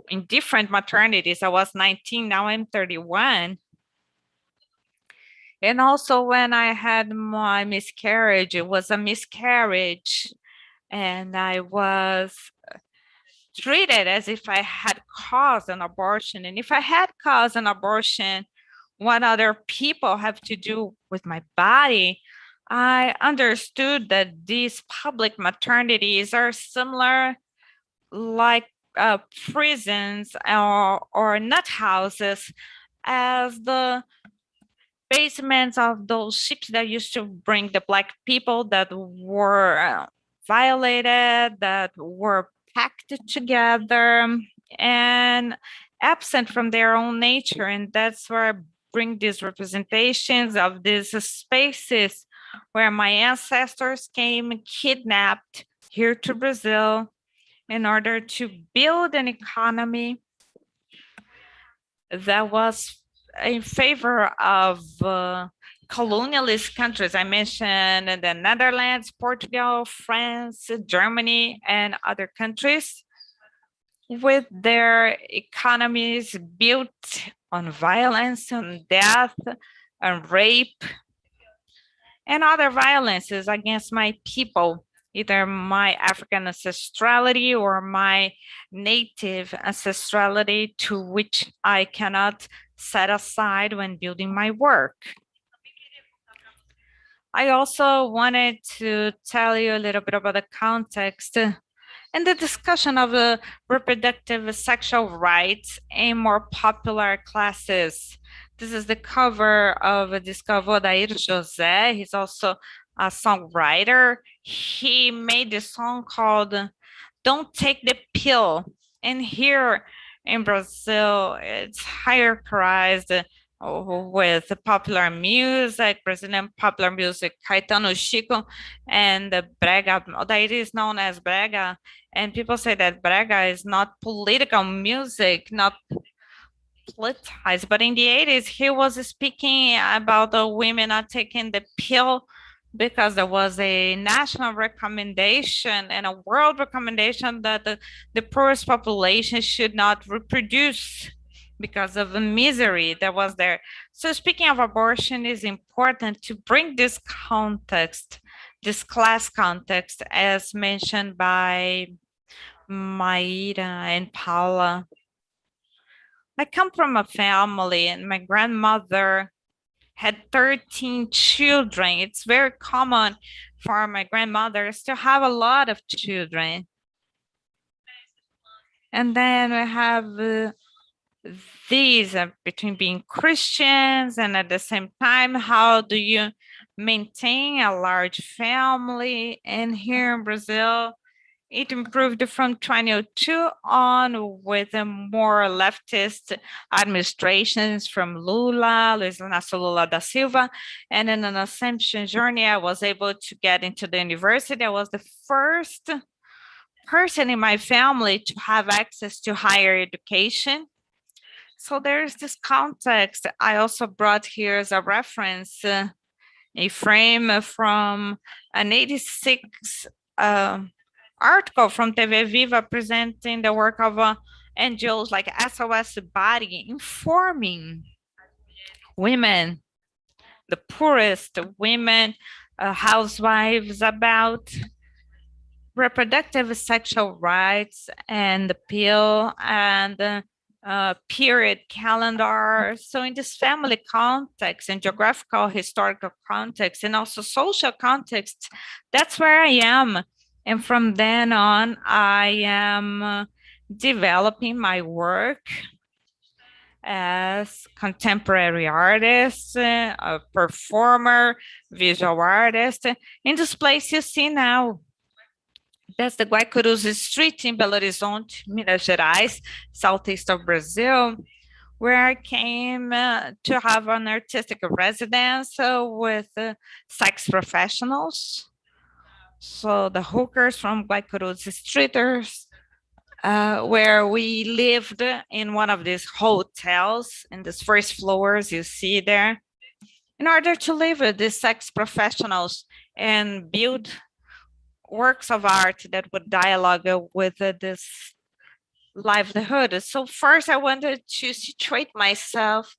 in different maternities. I was 19, now I'm 31. And also when I had my miscarriage, it was a miscarriage, and I was treated as if I had caused an abortion. And if I had caused an abortion, what other people have to do with my body, I understood that these public maternities are similar, like prisons or nut houses, as the basements of those ships that used to bring the Black people that were violated, that were packed together and absent from their own nature. And that's where I bring these representations of these spaces where my ancestors came kidnapped here to Brazil in order to build an economy that was in favor of colonialist countries. I mentioned the Netherlands, Portugal, France, Germany, and other countries, with their economies built on violence, on death, on rape, and other violences against my people, either my African ancestrality or my native ancestrality, to which I cannot set aside when building my work. I also wanted to tell you a little bit about the context and the discussion of the reproductive sexual rights in more popular classes. This is the cover of a disc of Odair José. He's also a songwriter. He made a song called Don't Take the Pill. And here in Brazil, it's hierarchized with popular music, Brazilian popular music, Caetano Chico, and the Brega. Odair is known as Brega, and people say that Brega is not political music, not politicized, but in the 80s, he was speaking about the women not taking the pill because there was a national recommendation and a world recommendation that the poorest population should not reproduce because of the misery that was there. So speaking of abortion, is important to bring this context, this class context, as mentioned by Maíra and Paula. I come from a family, and my grandmother had 13 children. It's very common for my grandmothers to have a lot of children. And then we have these between being Christians and at the same time, how do you maintain a large family? And here in Brazil, it improved from 2002 on with a more leftist administrations from Lula, Luiz Inácio Lula da Silva. And in an ascension journey, I was able to get into the university. I was the first person in my family to have access to higher education. So there's this context. I also brought here as a reference a frame from an 86 article from TV Viva presenting the work of NGOs like SOS Body, informing women, the poorest women, housewives, about reproductive sexual rights and the pill and period calendar. So in this family context and geographical, historical context, and also social context, that's where I am. And from then on, I am developing my work as contemporary artist, a performer, visual artist. In this place you see now, that's the Guaicurus Street in Belo Horizonte, Minas Gerais, southeast of Brazil, where I came to have an artistic residence with sex professionals. So the hookers from Guaicurus Streeters, where we lived in one of these hotels in these first floors you see there, in order to live with these sex professionals and build works of art that would dialogue with this livelihood. So first I wanted to situate myself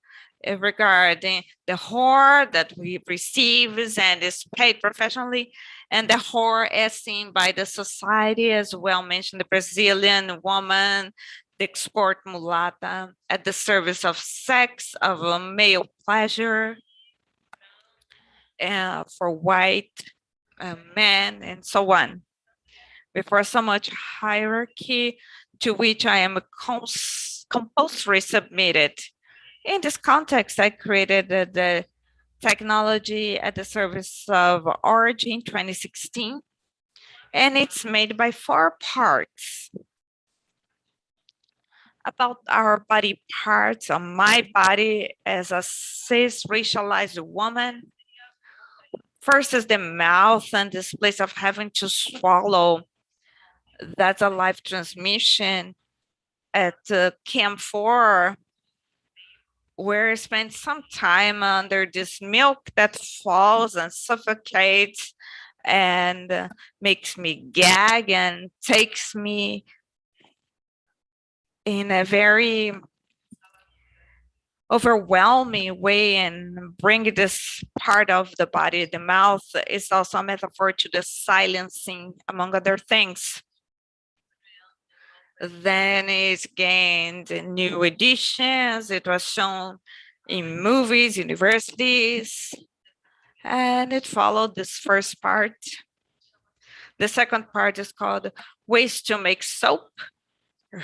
regarding the horror that we receives and is paid professionally, and the horror as seen by the society as well. Mentioned the Brazilian woman, the export mulata at the service of sex, of a male pleasure, for white men, and so on. Before so much hierarchy to which I am compulsory submitted. In this context, I created the technology at the service of art in 2016, and it's made by 4 parts. About our body parts, on my body as a cis racialized woman. First is the mouth and this place of having to swallow. That's a live transmission at Camp 4, where I spent some time under this milk that falls and suffocates and makes me gag and takes me in a very overwhelming way and bring this part of the body. The mouth is also a metaphor to the silencing, among other things. Then it gained new editions. It was shown in movies, universities, and it followed this first part. The second part is called Ways to Make Soap.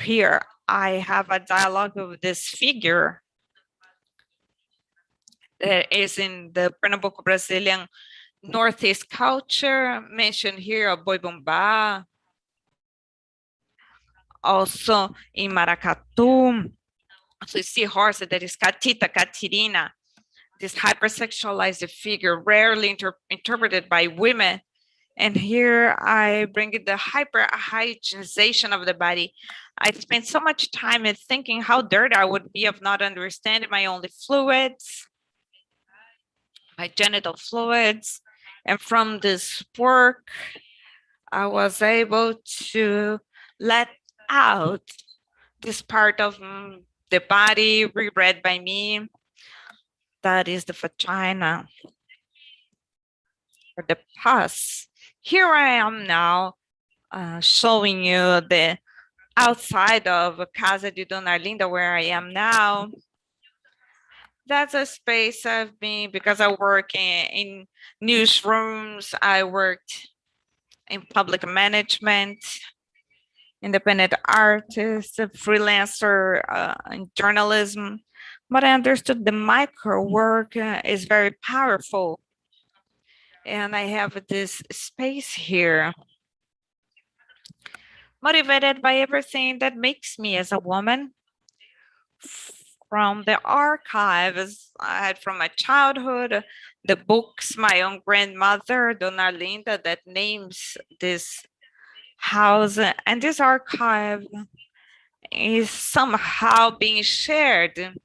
Here I have a dialogue with this figure that is in the Pernambuco Brazilian Northeast culture, mentioned here a Boi Bumbá, also in Maracatu. So you see horse that is Catita, Catirina, this hypersexualized figure, rarely interpreted by women. And here I bring in the hyper-hygienization of the body. I spent so much time in thinking how dirty I would be of not understanding my only fluids, my genital fluids. And from this work, I was able to let out this part of the body reread by me. That is the vagina, or the pus. Here I am now showing you the outside of Casa de Dona Arlinda, where I am now. That's a space I've been, because I work in newsrooms, I worked in public management, independent artist, a freelancer in journalism. But I understood the micro work is very powerful. And I have this space here, motivated by everything that makes me as a woman. From the archives I had from my childhood, the books, my own grandmother, Dona Arlinda, that names this house, and this archive is somehow being shared.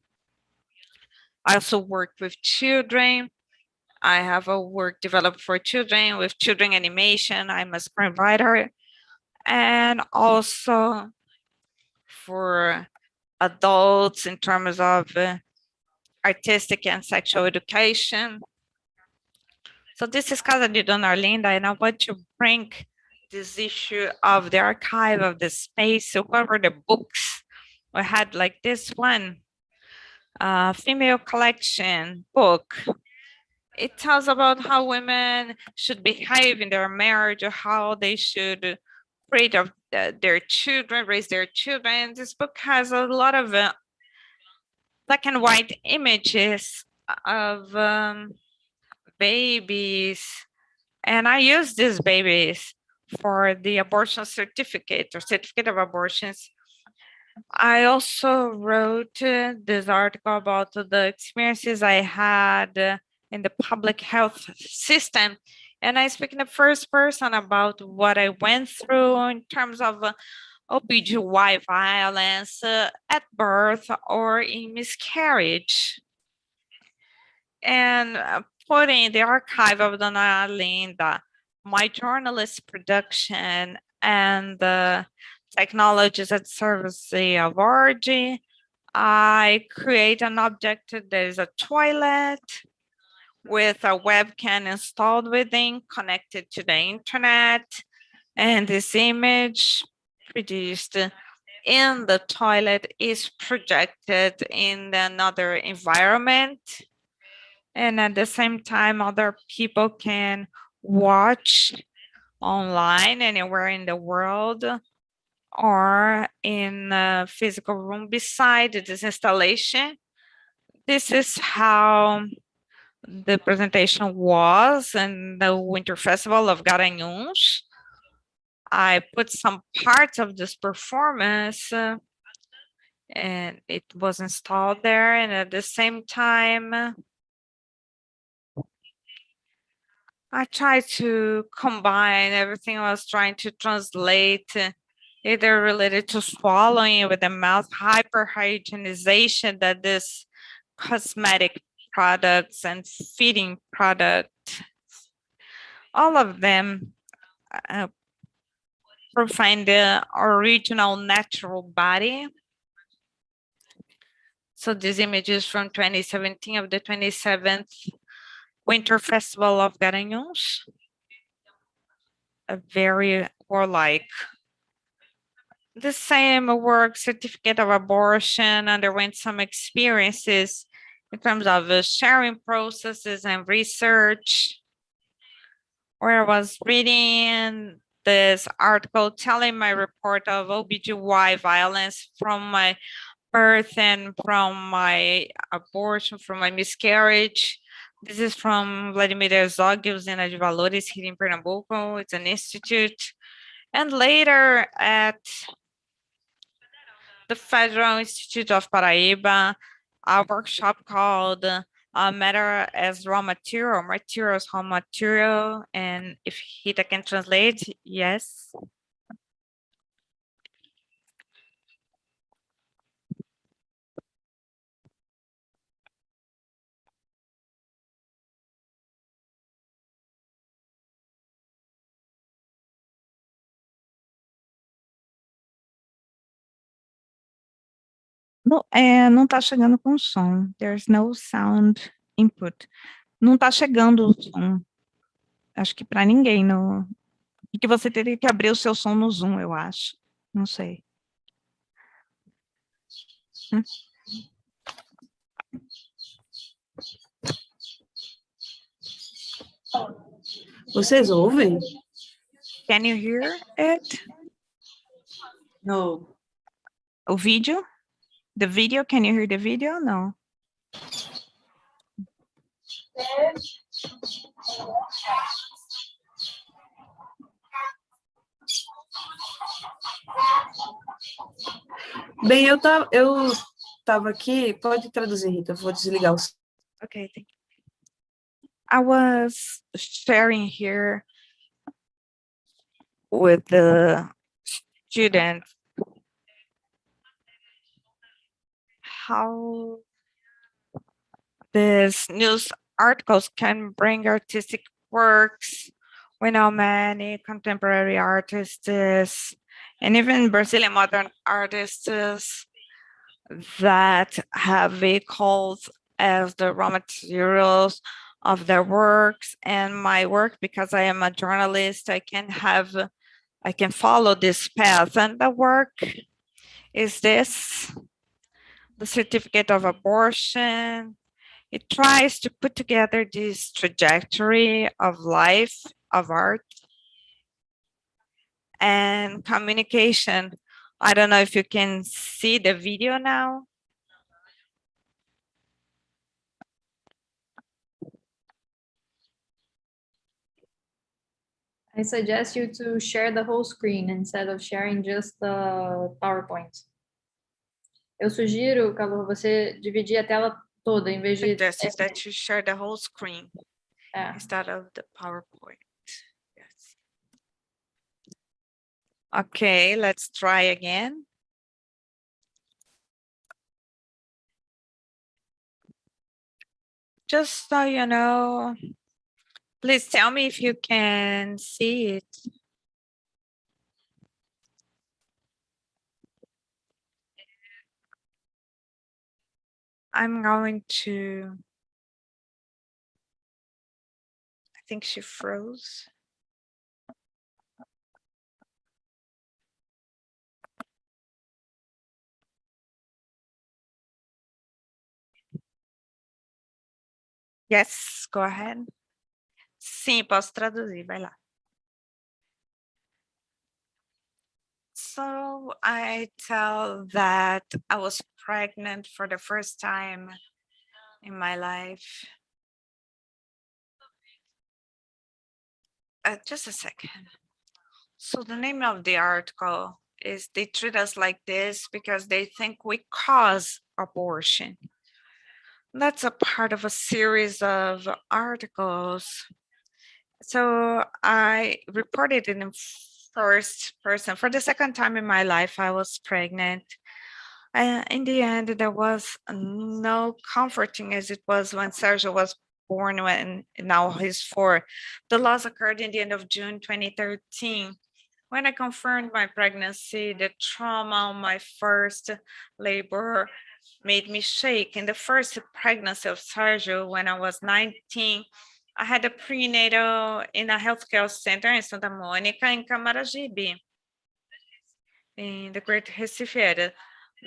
I also worked with children. I have a work developed for children with children animation. I'm a screenwriter, and also for adults in terms of artistic and sexual education. So this is Casa de Dona Arlinda, and I want to bring this issue of the archive of the space. So what were the books I had like this one, female collection book. It tells about how women should behave in their marriage, or how they should create their children, raise their children. This book has a lot of black and white images of babies. And I use these babies for the abortion certificate or certificate of abortions. I also wrote this article about the experiences I had in the public health system. And I speak in the first person about what I went through in terms of OBGY violence at birth or in miscarriage. And putting the archive of Dona Linda, my journalist production, and the technologies that service of origin, I create an object that is a toilet with a webcam installed within, connected to the internet. And this image produced in the toilet is projected in another environment. And at the same time, other people can watch online anywhere in the world or in a physical room beside this installation. This is how the presentation was in the Winter Festival of Garanhuns. I put some parts of this performance and it was installed there. And at the same time, I tried to combine everything I was trying to translate, either related to swallowing with the mouth, hyperhygienization that this cosmetic products and feeding products, all of them profile the original natural body. So this image is from 2017 of the 27th Winter Festival of Garanhuns, a very warlike. The same work, certificate of abortion, underwent some experiences in terms of sharing processes and research, where I was reading this article telling my report of OBGY violence from my birth and from my abortion, from my miscarriage. This is from Vladimir Herzog, Usina de Valores here in Pernambuco. It's an institute. And later at the Federal Institute of Paraíba, a workshop called Matter as Raw Material, Materials Raw Material. And if Rita can translate, yes. Não, não tá chegando com som. There's no sound input. Não tá chegando o som. Acho que para ninguém. Que você teria que abrir o seu som no Zoom, eu acho. Não sei. Vocês ouvem? Can you hear it? No. O vídeo? The video? Can you hear the video? No. Bem, eu tava aqui. Pode traduzir, Rita. Vou desligar o som. Okay, thank you. I was sharing here with the students how these news articles can bring artistic works. We know many contemporary artists and even Brazilian modern artists that have vehicles as the raw materials of their works. And my work, because I am a journalist, I can follow this path. And the work Is this the certificate of abortion? It tries to put together this trajectory of life, of art, and communication. I don't know if you can see the video now. I suggest you to share the whole screen instead of sharing just the PowerPoint. Eu sugiro, Calor, você dividir a tela toda em vez de... Suggests that you share the whole screen instead of the PowerPoint. Yes. Okay, let's try again. Just so you know, please tell me if you can see it. I'm going to, I think she froze. Yes, go ahead. Sim, posso traduzir, vai lá. So I tell that I was pregnant for the first time in my life. Just a second. So the name of the article is They Treat Us Like This Because They Think We Cause Abortion. That's a part of a series of articles. So I reported in first person. For the second time in my life, I was pregnant. In the end, there was no comforting as it was when Sergio was born, when now he's 4. The loss occurred in the end of June 2013. When I confirmed my pregnancy, the trauma of my first labor made me shake. In the first pregnancy of Sergio, when I was 19, I had a prenatal in a healthcare center in Santa Monica in Camaragibe, in the Great Recife area.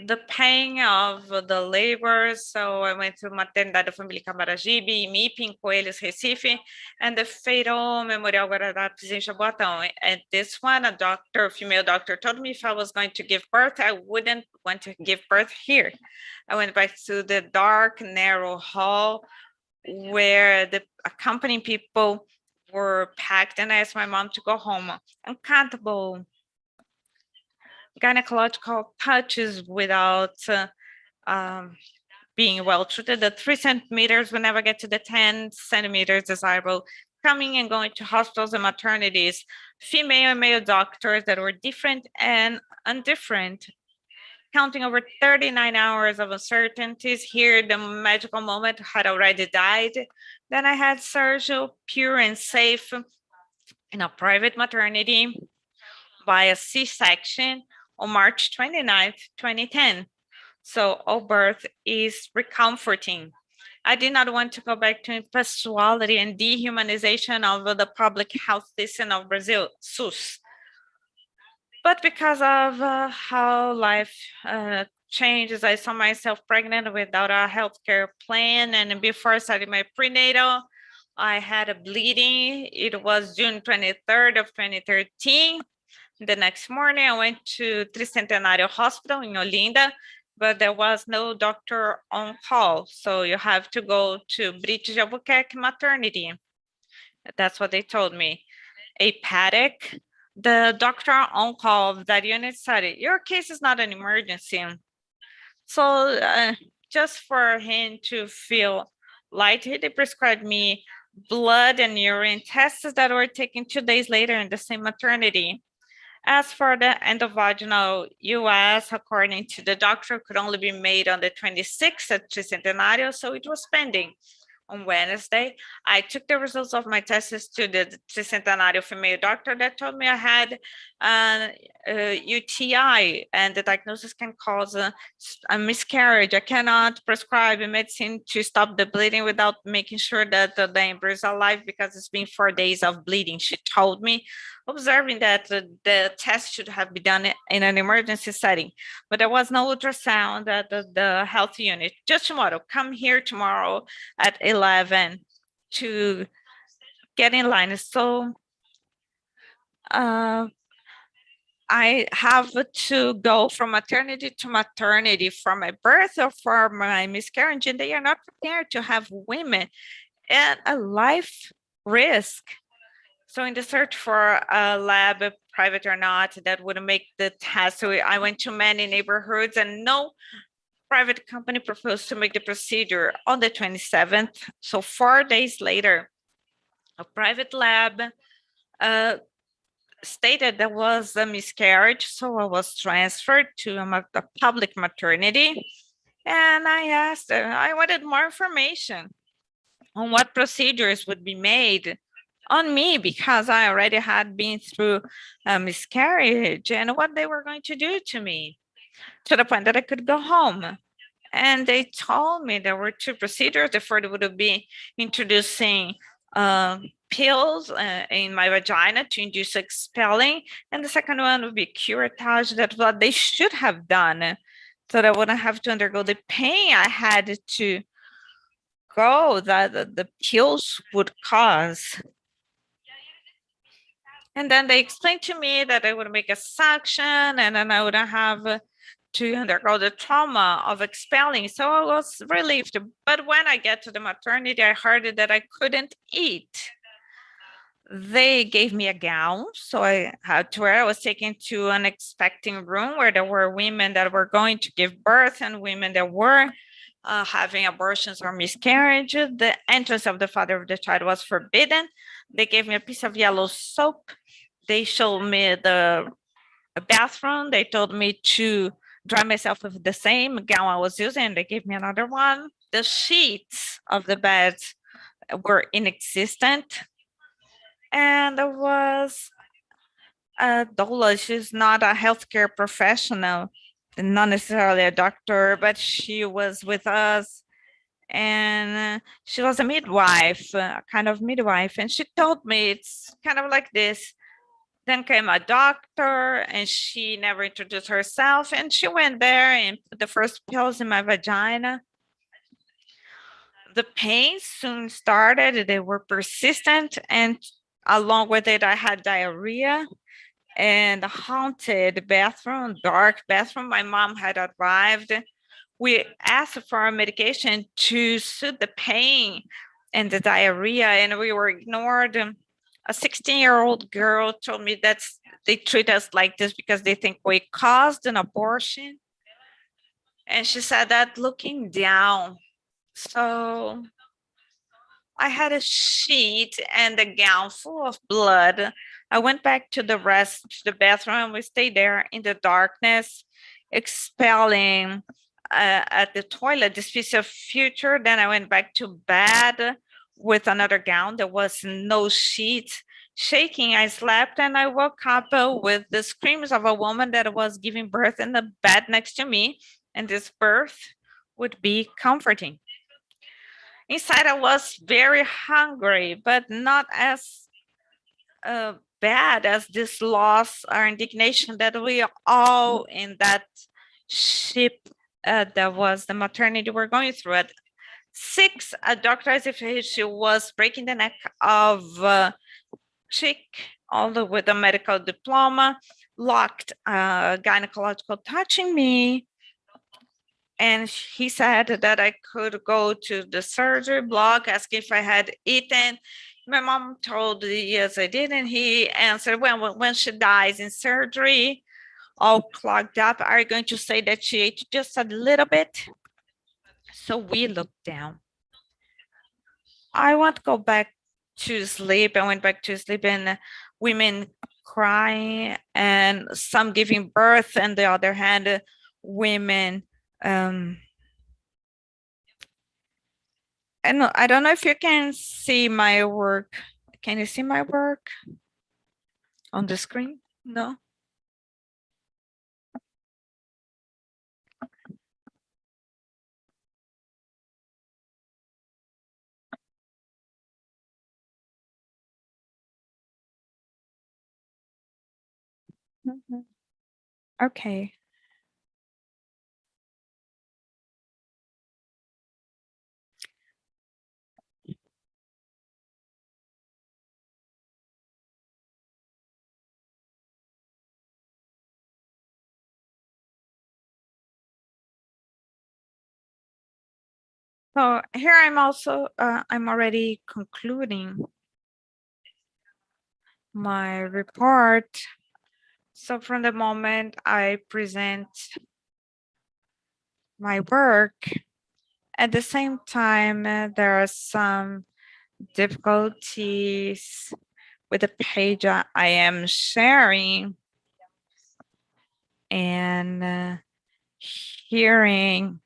The pain of the labor, so I went to Maternidade da Família Camaragibe, MIP in Coelhos, Recife, and the fatal Memorial Guararapes in Jaboatão. And this one, a female doctor, told me if I was going to give birth, I wouldn't want to give birth here. I went back to the dark, narrow hall where the accompanying people were packed, and I asked my mom to go home. Uncountable gynecological touches without being well treated. The 3 centimeters will never get to the 10 centimeters desirable. Coming and going to hospitals and maternities, female and male doctors that were different and indifferent. Counting over 39 hours of uncertainties. Here, the magical moment had already died. Then I had Sergio, pure and safe, in a private maternity by a C-section on March 29th, 2010. So all birth is recomforting. I did not want to go back to impestuality and dehumanization of the public health system of Brazil, SUS. But because of how life changes, I saw myself pregnant without a healthcare plan. And before I started my prenatal, I had a bleeding. It was June 23rd of 2013. The next morning, I went to Tricentenario Hospital in Olinda, but there was no doctor on call. So you have to go to Brito de Albuquerque Maternity. That's what they told me. A paddock. The doctor on call of that unit said, your case is not an emergency. So just for him to feel lighter, they prescribed me blood and urine tests that were taken 2 days later in the same maternity. As for the endovaginal US, according to the doctor, could only be made on the 26th at Tricentenario, so it was pending. On Wednesday, I took the results of my tests to the Tricentenario female doctor that told me I had UTI, and the diagnosis can cause a miscarriage. I cannot prescribe a medicine to stop the bleeding without making sure that the embryo is alive because it's been 4 days of bleeding, she told me. observing that the test should have been done in an emergency setting, but there was no ultrasound at the health unit. Just tomorrow, come here tomorrow at 11 to get in line. So I have to go from maternity to maternity for my birth or for my miscarriage, and they are not prepared to have women at a life risk. So in the search for a lab, private or not, that would make the test. So I went to many neighborhoods and no private company proposed to make the procedure on the 27th. So 4 days later, a private lab stated there was a miscarriage. So I was transferred to a public maternity. And I asked, I wanted more information on what procedures would be made on me because I already had been through a miscarriage and what they were going to do to me, to the point that I could go home. And they told me there were two procedures. The first would be introducing pills in my vagina to induce expelling. And the second one would be curettage. That's what they should have done so that I wouldn't have to undergo the pain I had to go that the pills would cause. And then they explained to me that I would make a suction and then I wouldn't have to undergo the trauma of expelling. So I was relieved. But when I get to the maternity, I heard that I couldn't eat. They gave me a gown, so I had to wear. I was taken to an expecting room where there were women that were going to give birth and women that were having abortions or miscarriage. The entrance of the father of the child was forbidden. They gave me a piece of yellow soap. They showed me the bathroom. They told me to dry myself with the same gown I was using. They gave me another one. The sheets of the bed were inexistent. And there was a doula. She's not a healthcare professional, not necessarily a doctor, but she was with us. And she was a midwife, a kind of midwife. And she told me it's kind of like this. Then came a doctor and she never introduced herself. And she went there and put the first pills in my vagina. The pain soon started. They were persistent. And along with it, I had diarrhea and a haunted bathroom, dark bathroom. My mom had arrived. We asked for a medication to soothe the pain and the diarrhea, and we were ignored. A 16-year-old girl told me that they treat us like this because they think we caused an abortion. And she said that looking down. So I had a sheet and a gown full of blood. I went back to the bathroom. We stayed there in the darkness, expelling at the toilet this piece of future. Then I went back to bed with another gown. There was no sheet. Shaking, I slept and I woke up with the screams of a woman that was giving birth in the bed next to me. And this birth would be comforting. Inside, I was very hungry, but not as bad as this loss or indignation that we all in that ship that was the maternity we're going through. At 6, a doctor, as if she was breaking the neck of a chick, although with a medical diploma, locked gynecological touching me. And he said that I could go to the surgery block, ask if I had eaten. My mom told yes, I did. And he answered, well, when she dies in surgery, all clogged up, are you going to say that she ate just a little bit? So we looked down. I want to go back to sleep. I went back to sleep and women crying and some giving birth. And the other hand, women and I don't know if you can see my work. Can you see my work on the screen? No? Mhm. Okay. So here I'm already concluding my report. So from the moment I present my work, at the same time, there are some difficulties with the page I am sharing and hearing,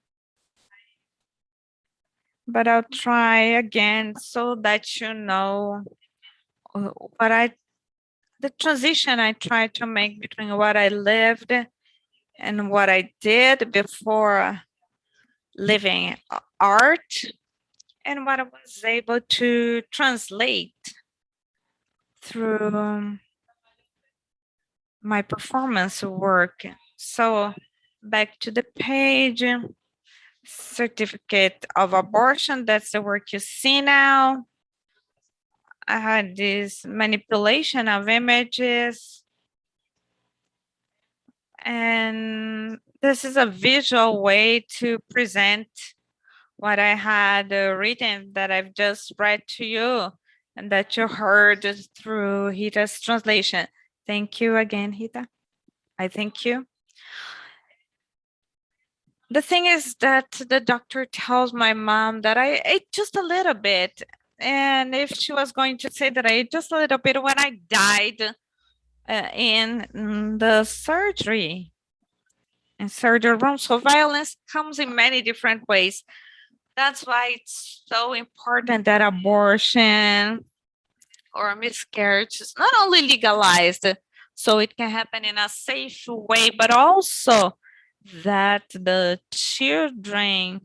but I'll try again so that you know what the transition I tried to make between what I lived and what I did before living art and what I was able to translate through my performance work. So back to the page, certificate of abortion, that's the work you see now. I had this manipulation of images, and this is a visual way to present what I had written that I've just read to you and that you heard through Rita's translation. Thank you again, Rita. I thank you. The thing is that the doctor tells my mom that I ate just a little bit. And if she was going to say that I ate just a little bit when I died in the surgery room. So violence comes in many different ways. That's why it's so important that abortion or miscarriage is not only legalized, so it can happen in a safe way, but also that the children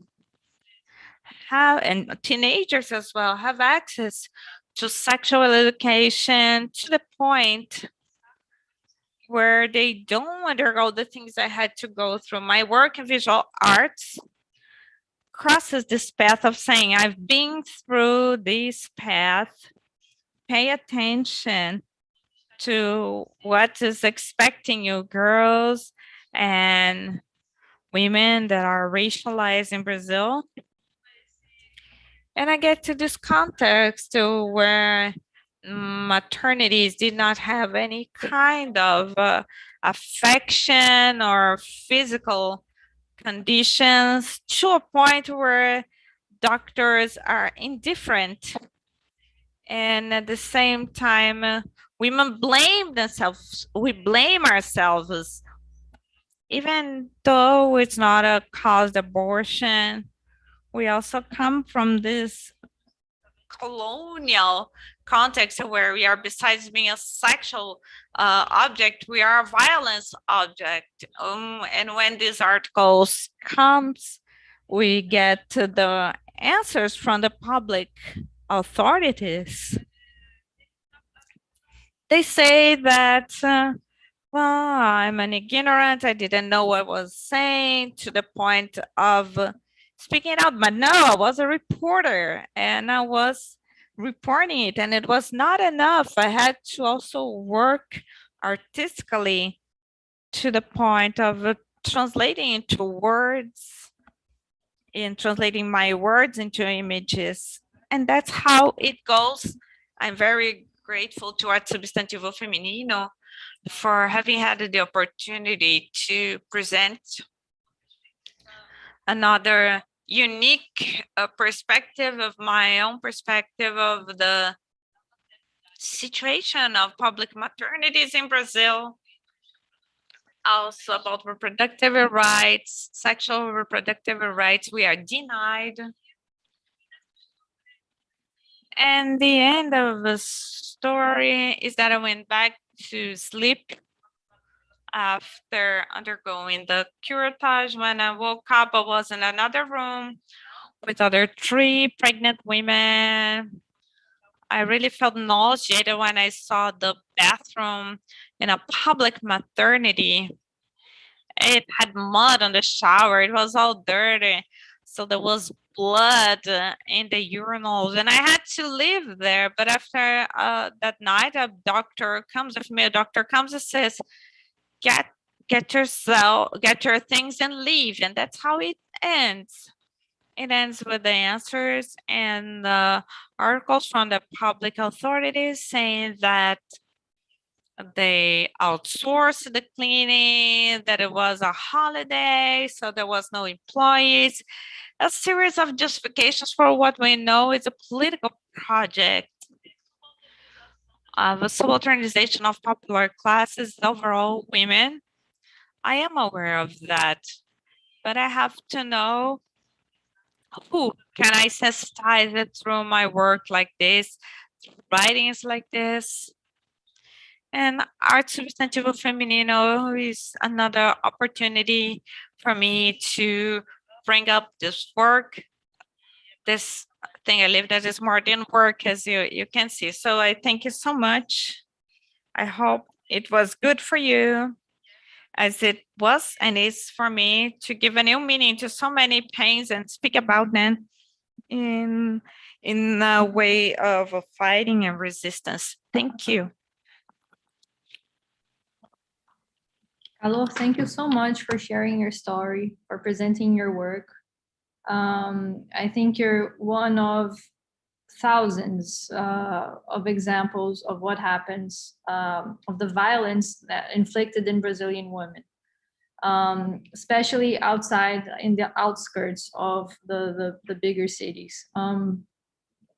have, and teenagers as well, have access to sexual education to the point where they don't undergo the things I had to go through. My work in visual arts crosses this path of saying, I've been through this path, pay attention to what is expecting you, girls and women that are racialized in Brazil. And I get to this context where maternities did not have any kind of affection or physical conditions, to a point where doctors are indifferent. And at the same time, women blame themselves. We blame ourselves, even though it's not a caused abortion. We also come from this colonial context where we are, besides being a sexual object, we are a violence object. And when these articles comes, we get the answers from the public authorities. They say that, well, I'm an ignorant, I didn't know what I was saying, to the point of speaking out, but no, I was a reporter and I was reporting it, and it was not enough. I had to also work artistically to the point of translating into words, in translating my words into images. And that's how it goes. I'm very grateful to Arte Substantivo Feminino for having had the opportunity to present another unique perspective of my own perspective of the situation of public maternities in Brazil, also about reproductive rights, sexual reproductive rights. We are denied. And the end of the story is that I went back to sleep after undergoing the curettage. When I woke up, I was in another room with other 3 pregnant women. I really felt nauseated when I saw the bathroom in a public maternity. It had mud on the shower. It was all dirty. So there was blood in the urinals, and I had to leave there. But after that night, a doctor comes and says, get your things and leave. And that's how it ends. It ends with the answers and articles from the public authorities saying that they outsourced the cleaning, that it was a holiday, so there was no employees. A series of justifications for what we know is a political project of a subalternization of popular classes, overall women. I am aware of that, but I have to know who can I sensitize it through my work like this, writings like this. And Art Substantivo Feminino is another opportunity for me to bring up this work, this thing I live that is more than work, as you can see. So I thank you so much. I hope it was good for you, as it was and is for me, to give a new meaning to so many pains and speak about them in a way of fighting and resistance. Thank you. Hello, thank you so much for sharing your story, for presenting your work. I think you're one of thousands of examples of what happens, of the violence that inflicted in Brazilian women, especially outside in the outskirts of the bigger cities.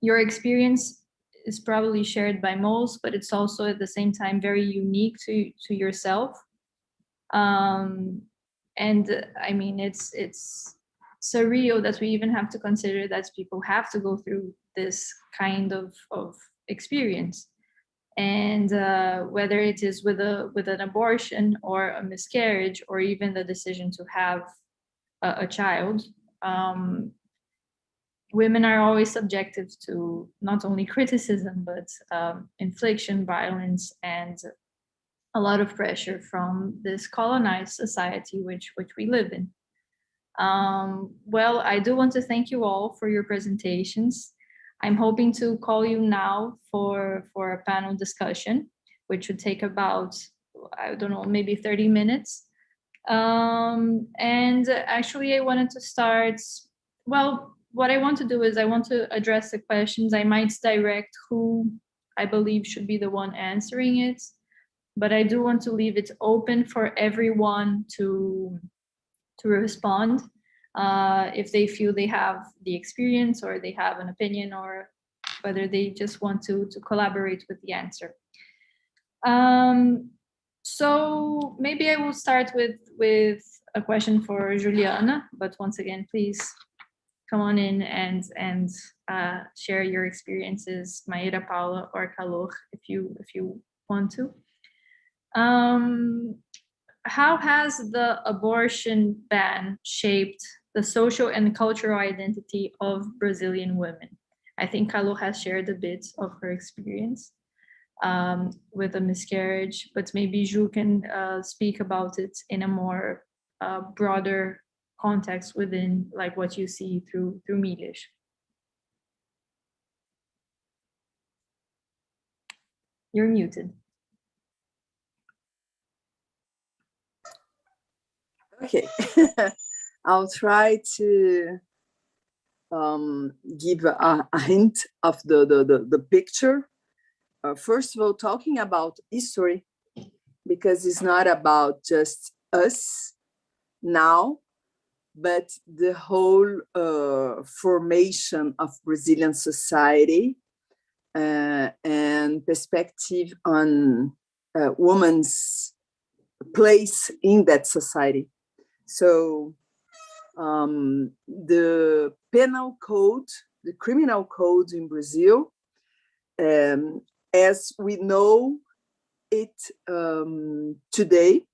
Your experience is probably shared by most, but it's also at the same time very unique to yourself. And I mean, it's surreal that we even have to consider that people have to go through this kind of experience. And whether it is with an abortion or a miscarriage, or even the decision to have a child, women are always subjected to not only criticism, but infliction, violence, and a lot of pressure from this colonized society which we live in. Well, I do want to thank you all for your presentations. I'm hoping to call you now for a panel discussion, which would take about, I don't know, maybe 30 minutes. And actually I wanted to start, well, what I want to do is I want to address the questions. I might direct who I believe should be the one answering it, but I do want to leave it open for everyone to respond if they feel they have the experience, or they have an opinion, or whether they just want to collaborate with the answer. So maybe I will start with a question for Juliana, but once again, please come on in and share your experiences, Maíra, Paula, or Calor, if you want to. How has the abortion ban shaped the social and cultural identity of Brazilian women? I think Calor has shared a bit of her experience with a miscarriage, but maybe Ju can speak about it in a more broader context within like what you see through Milhas. You're muted. Okay, I'll try to give a hint of the picture. First of all, talking about history, because it's not about just us now, but the whole formation of Brazilian society and perspective on women's place in that society. So the penal code, the criminal code in Brazil, as we know it today,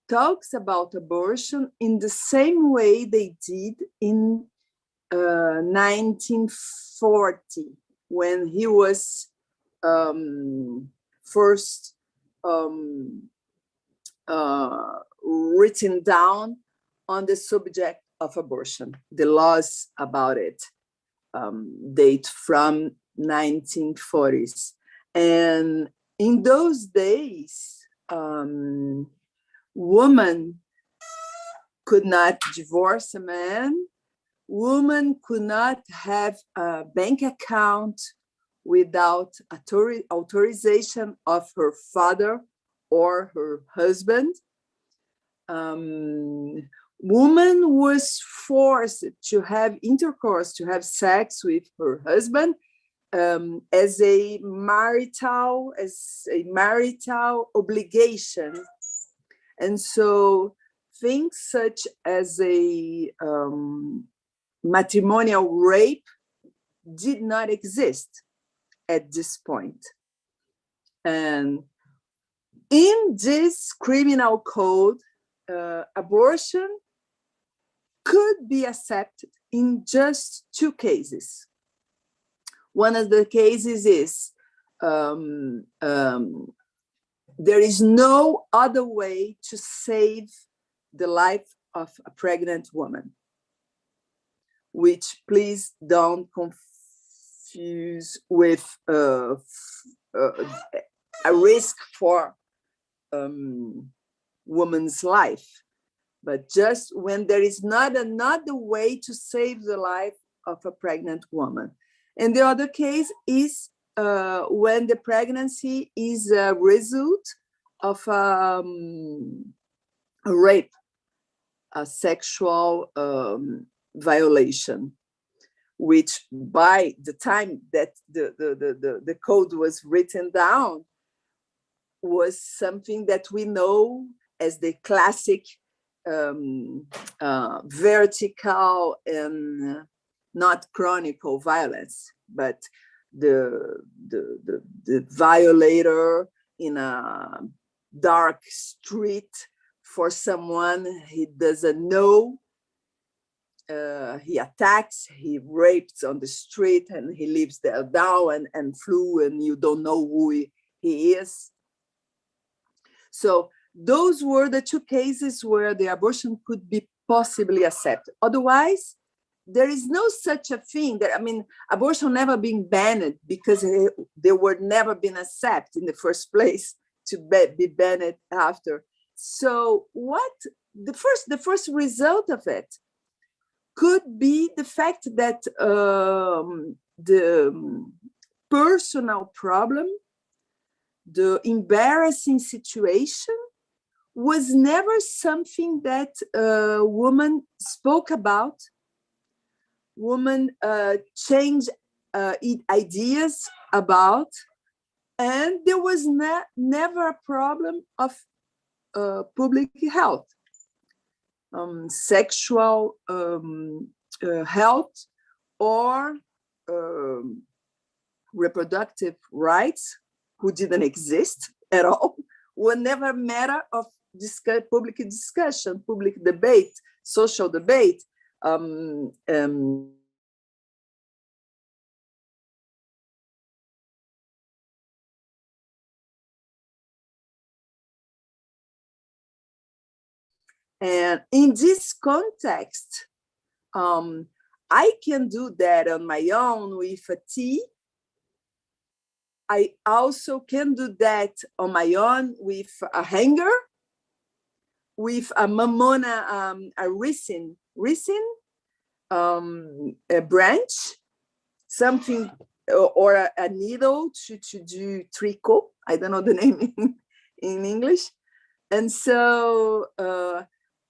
talks about abortion in the same way they did in 1940. when he was first written down on the subject of abortion. The laws about it date from 1940s. And in those days, women could not divorce a man. Woman could not have a bank account without authorization of her father or her husband. Woman was forced to have intercourse, to have sex with her husband as a marital obligation. And so things such as a matrimonial rape did not exist at this point. And in this criminal code, abortion could be accepted in just two cases. One of the cases is there is no other way to save the life of a pregnant woman, which please don't confuse with a risk for woman's life, but just when there is not another way to save the life of a pregnant woman. And the other case is when the pregnancy is a result of a rape, a sexual violation, which by the time that the code was written down was something that we know as the classic vertical and not chronicle violence, but the violator in a dark street for someone he doesn't know. He attacks, he rapes on the street, and he lives there down and flew, and you don't know who he is. So those were the two cases where the abortion could be possibly accepted. Otherwise, there is no such a thing. That, I mean, abortion never been banned because they were never been accepted in the first place to be banned after. So what the first result of it could be the fact that the personal problem, the embarrassing situation, was never something that women spoke about. Women changed ideas about, and there was never a problem of public health, sexual health, or reproductive rights, who didn't exist at all, were never matter of public discussion, public debate, social debate. And in this context, I can do that on my own with a tea. I also can do that on my own with a hanger, with a mamona, a ricin, a branch, something, or a needle to do tricot. I don't know the name in English. And so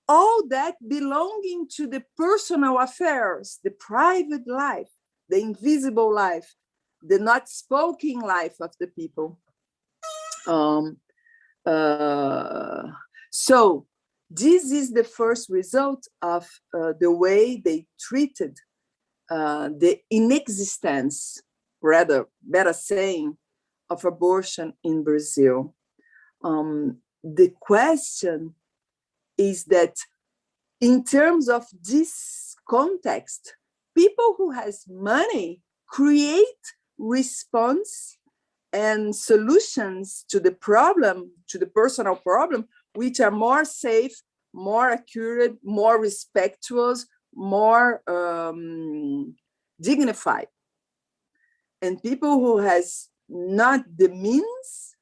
all that belonging to the personal affairs, the private life, the invisible life, the not spoken life of the people. So this is the first result of the way they treated the inexistence, rather, better saying, of abortion in Brazil. The question is that in terms of this context, people who has money create response and solutions to the problem, to the personal problem, which are more safe, more accurate, more respectful, more dignified. And people who has not the means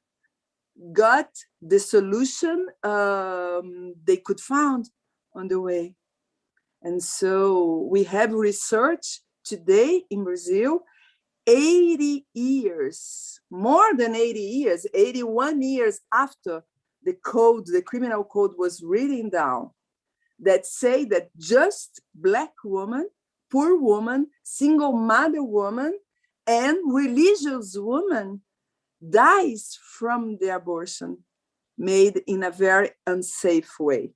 got the solution they could find on the way. And so we have research today in Brazil, 80 years, more than 80 years, 81 years after the code, the criminal code was written down, that say that just Black woman, poor woman, single mother woman, and religious woman dies from the abortion made in a very unsafe way.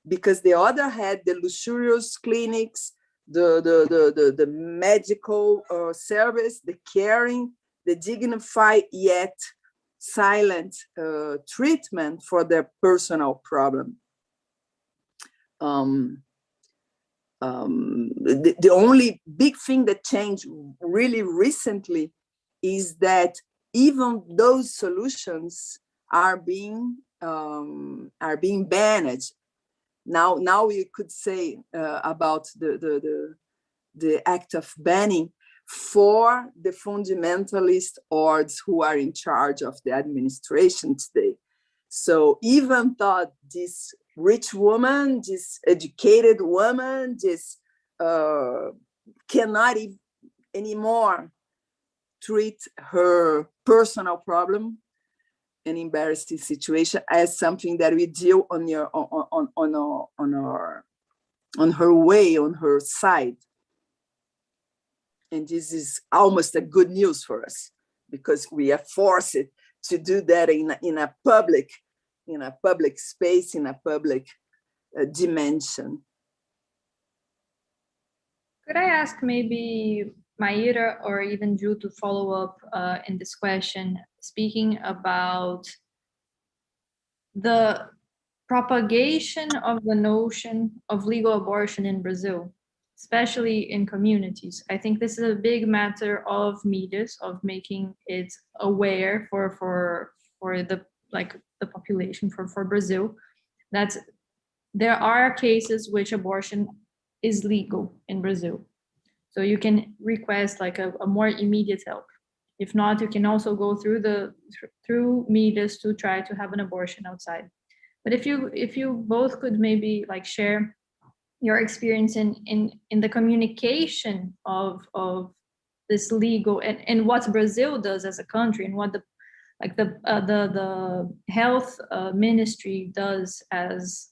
Because the other had the luxurious clinics, the medical service, the caring, the dignified yet silent treatment for their personal problem. The only big thing that changed really recently is that even those solutions are being banned. Now you could say about the act of banning for the fundamentalist orgs who are in charge of the administration today. So even though this rich woman, this educated woman, this cannot anymore treat her personal problem, an embarrassing situation, as something that we deal on her way, on her side. And this is almost a good news for us, because we are forced to do that in a public space, in a public dimension. Could I ask maybe Maíra or even Ju to follow up in this question, speaking about the propagation of the notion of legal abortion in Brazil, especially in communities? I think this is a big matter of media, of making it aware for the population, for Brazil, that there are cases which abortion is legal in Brazil. So you can request like a more immediate help. If not, you can also go through medias to try to have an abortion outside. But if you both could maybe like share your experience in the communication of this legal and what Brazil does as a country, and what the health ministry does as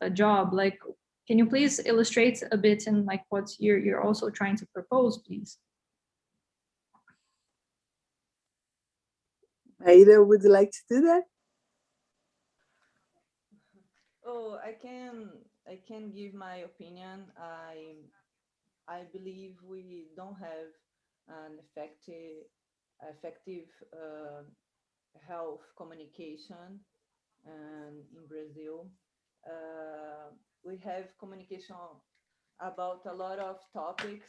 a job, like, can you please illustrate a bit in like what you're also trying to propose, please? Maíra, would you like to do that? Oh, I can give my opinion. I believe we don't have an effective health communication in Brazil. We have communication about a lot of topics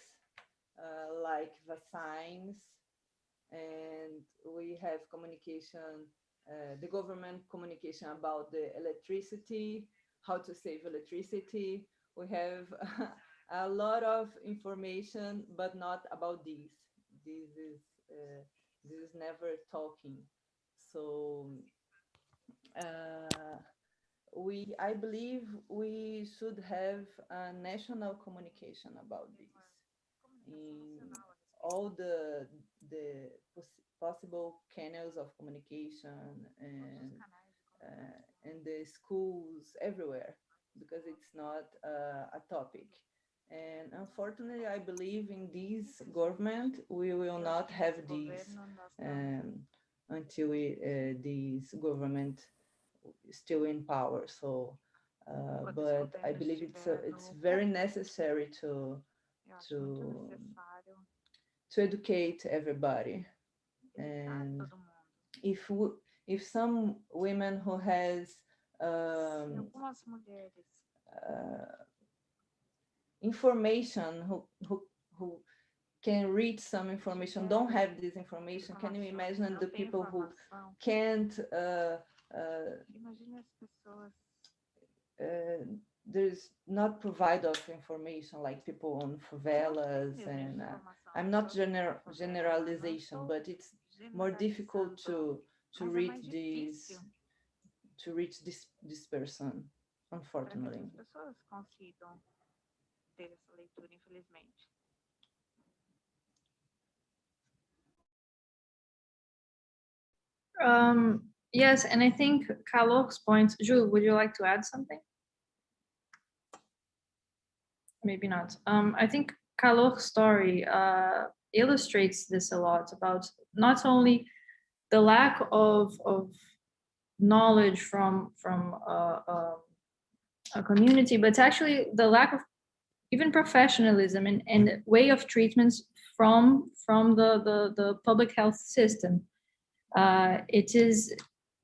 like vaccines, and we have communication, the government communication about the electricity, how to save electricity. We have a lot of information, but not about this. This is never talking. So I believe we should have a national communication about this in all the possible channels of communication and the schools everywhere, because it's not a topic. And unfortunately, I believe in this government, we will not have this until this government is still in power. So, but I believe it's very necessary to educate everybody. And if some women who has information, who can read some information, don't have this information. Can you imagine the people who can't there's not provide of information, like people on favelas, and I'm not generalization, but it's more difficult to reach this person, unfortunately. Yes, and I think Carlos' point, Jules, would you like to add something? Maybe not. I think Carlos' story illustrates this a lot, about not only the lack of knowledge from a community, but actually the lack of even professionalism and way of treatments from the public health system. It is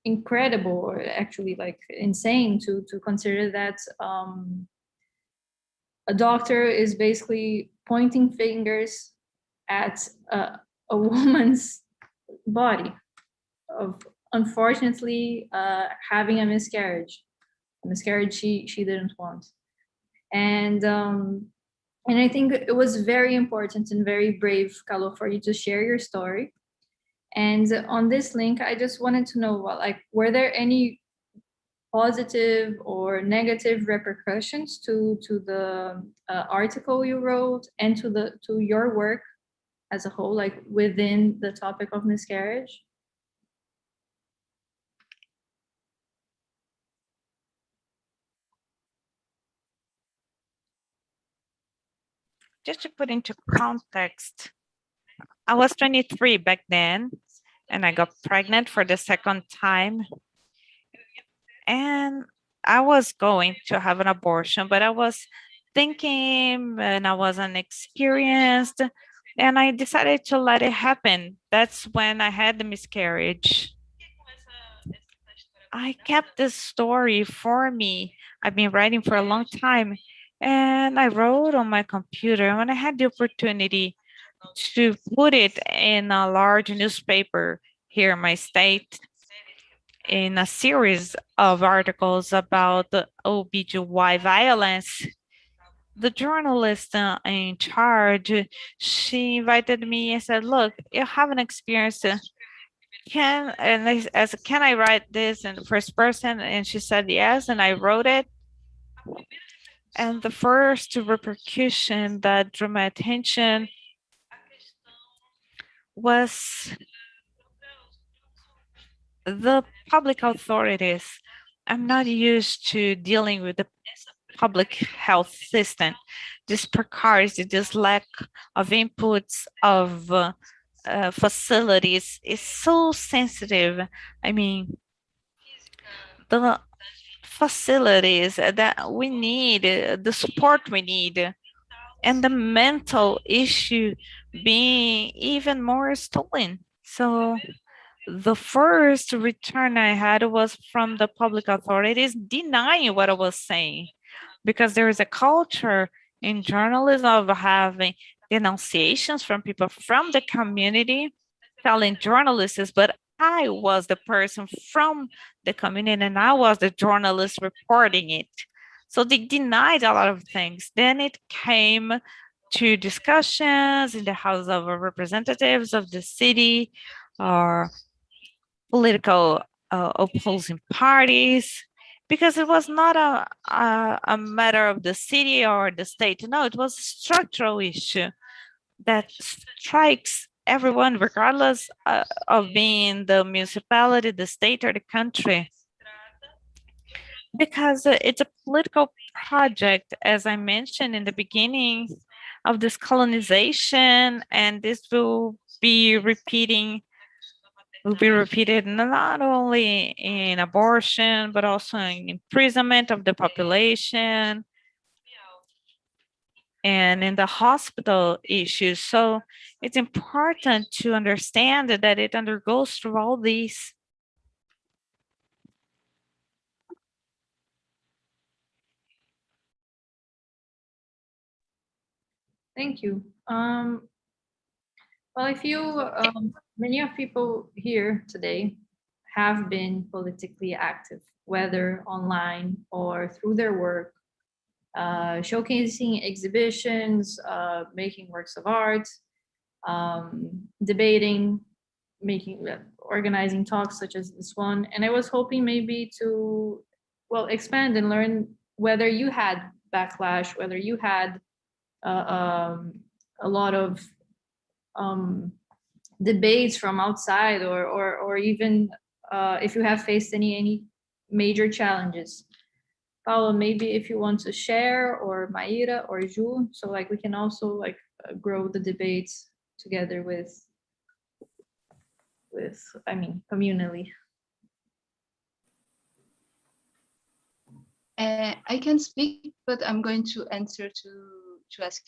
incredible, or actually like insane, to consider that a doctor is basically pointing fingers at a woman's body of unfortunately having a miscarriage she didn't want. And I think it was very important and very brave, Carlo, for you to share your story. And on this link, I just wanted to know, like, were there any positive or negative repercussions to the article you wrote and to your work as a whole, like within the topic of miscarriage? Just to put into context, I was 23 back then, and I got pregnant for the second time. And I was going to have an abortion, but I was thinking and I wasn't experienced, and I decided to let it happen. That's when I had the miscarriage. I kept this story for me. I've been writing for a long time, and I wrote on my computer. When I had the opportunity to put it in a large newspaper here in my state, in a series of articles about the OBGY violence, the journalist in charge, she invited me and said, look, you have an experience. Can I write this in the first person? And she said yes, and I wrote it. And the first repercussion that drew my attention was the public authorities. I'm not used to dealing with the public health system. This precarity, this lack of inputs of facilities is so sensitive. I mean, the facilities that we need, the support we need, and the mental issue being even more stolen. So the first return I had was from the public authorities denying what I was saying, because there is a culture in journalism of having denunciations from people from the community telling journalists, but I was the person from the community and I was the journalist reporting it. So they denied a lot of things. Then it came to discussions in the House of Representatives of the city or political opposing parties, because it was not a matter of the city or the state. No, it was a structural issue that strikes everyone, regardless of being the municipality, the state, or the country. Because it's a political project, as I mentioned in the beginning, of this colonization, and this will be repeated not only in abortion, but also in imprisonment of the population and in the hospital issues. So it's important to understand that it undergoes through all these. Thank you. Well, if you, many of people here today have been politically active, whether online or through their work, showcasing exhibitions, making works of art, debating, making, organizing talks such as this one. And I was hoping maybe to, well, expand and learn whether you had backlash, whether you had a lot of debates from outside, or even if you have faced any major challenges. Paulo, maybe if you want to share, or Maíra or Ju, so like we can also like grow the debates together I mean, communally. I can speak, but I'm going to answer to ask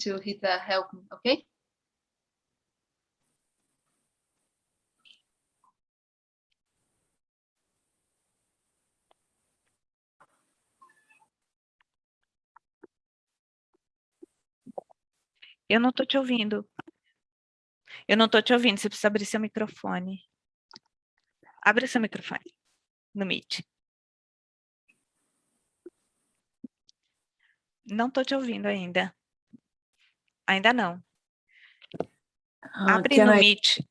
to Rita help me, okay? Eu não tô te ouvindo. Eu não tô te ouvindo, você precisa abrir seu microfone. Abre seu microfone no Meet. Não tô te ouvindo ainda. Ainda não. Abre no Meet.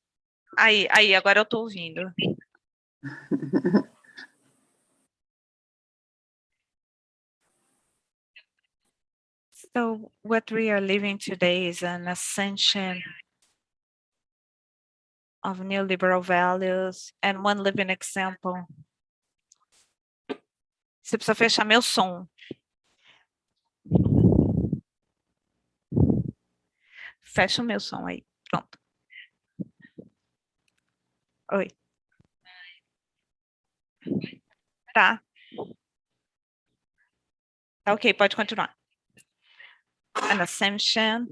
Aí, agora eu tô ouvindo. So what we are living today is an ascension of neoliberal values, and one living example. Você precisa fechar meu som. Fecha o meu som aí. Pronto. Oi. Tá. Tá ok, pode continuar. An ascension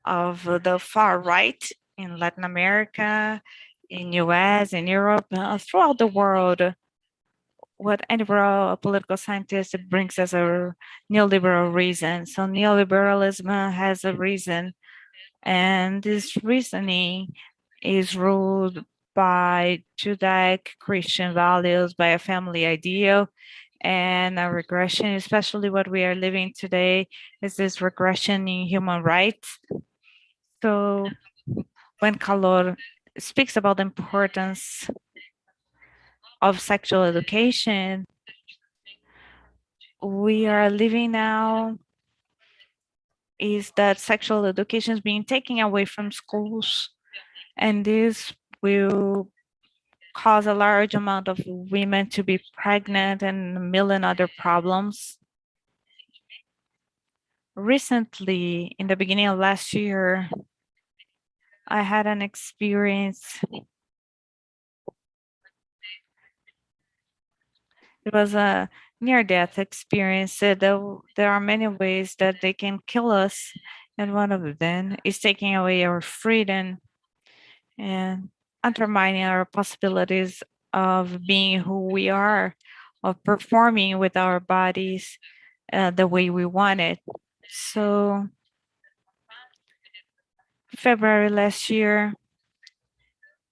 of the far right in Latin America, in US, in Europe, throughout the world. What any political scientist brings as a neoliberal reason. So neoliberalism has a reason, and this reasoning is ruled by Judaic Christian values, by a family ideal, and a regression, especially what we are living today, is this regression in human rights. So when Calor speaks about the importance of sexual education, we are living now is that sexual education is being taken away from schools, and this will cause a large amount of women to be pregnant and a million other problems. Recently, in the beginning of last year, I had an experience. It was a near-death experience. There are many ways that they can kill us, and one of them is taking away our freedom and undermining our possibilities of being who we are, of performing with our bodies the way we want it. So February last year,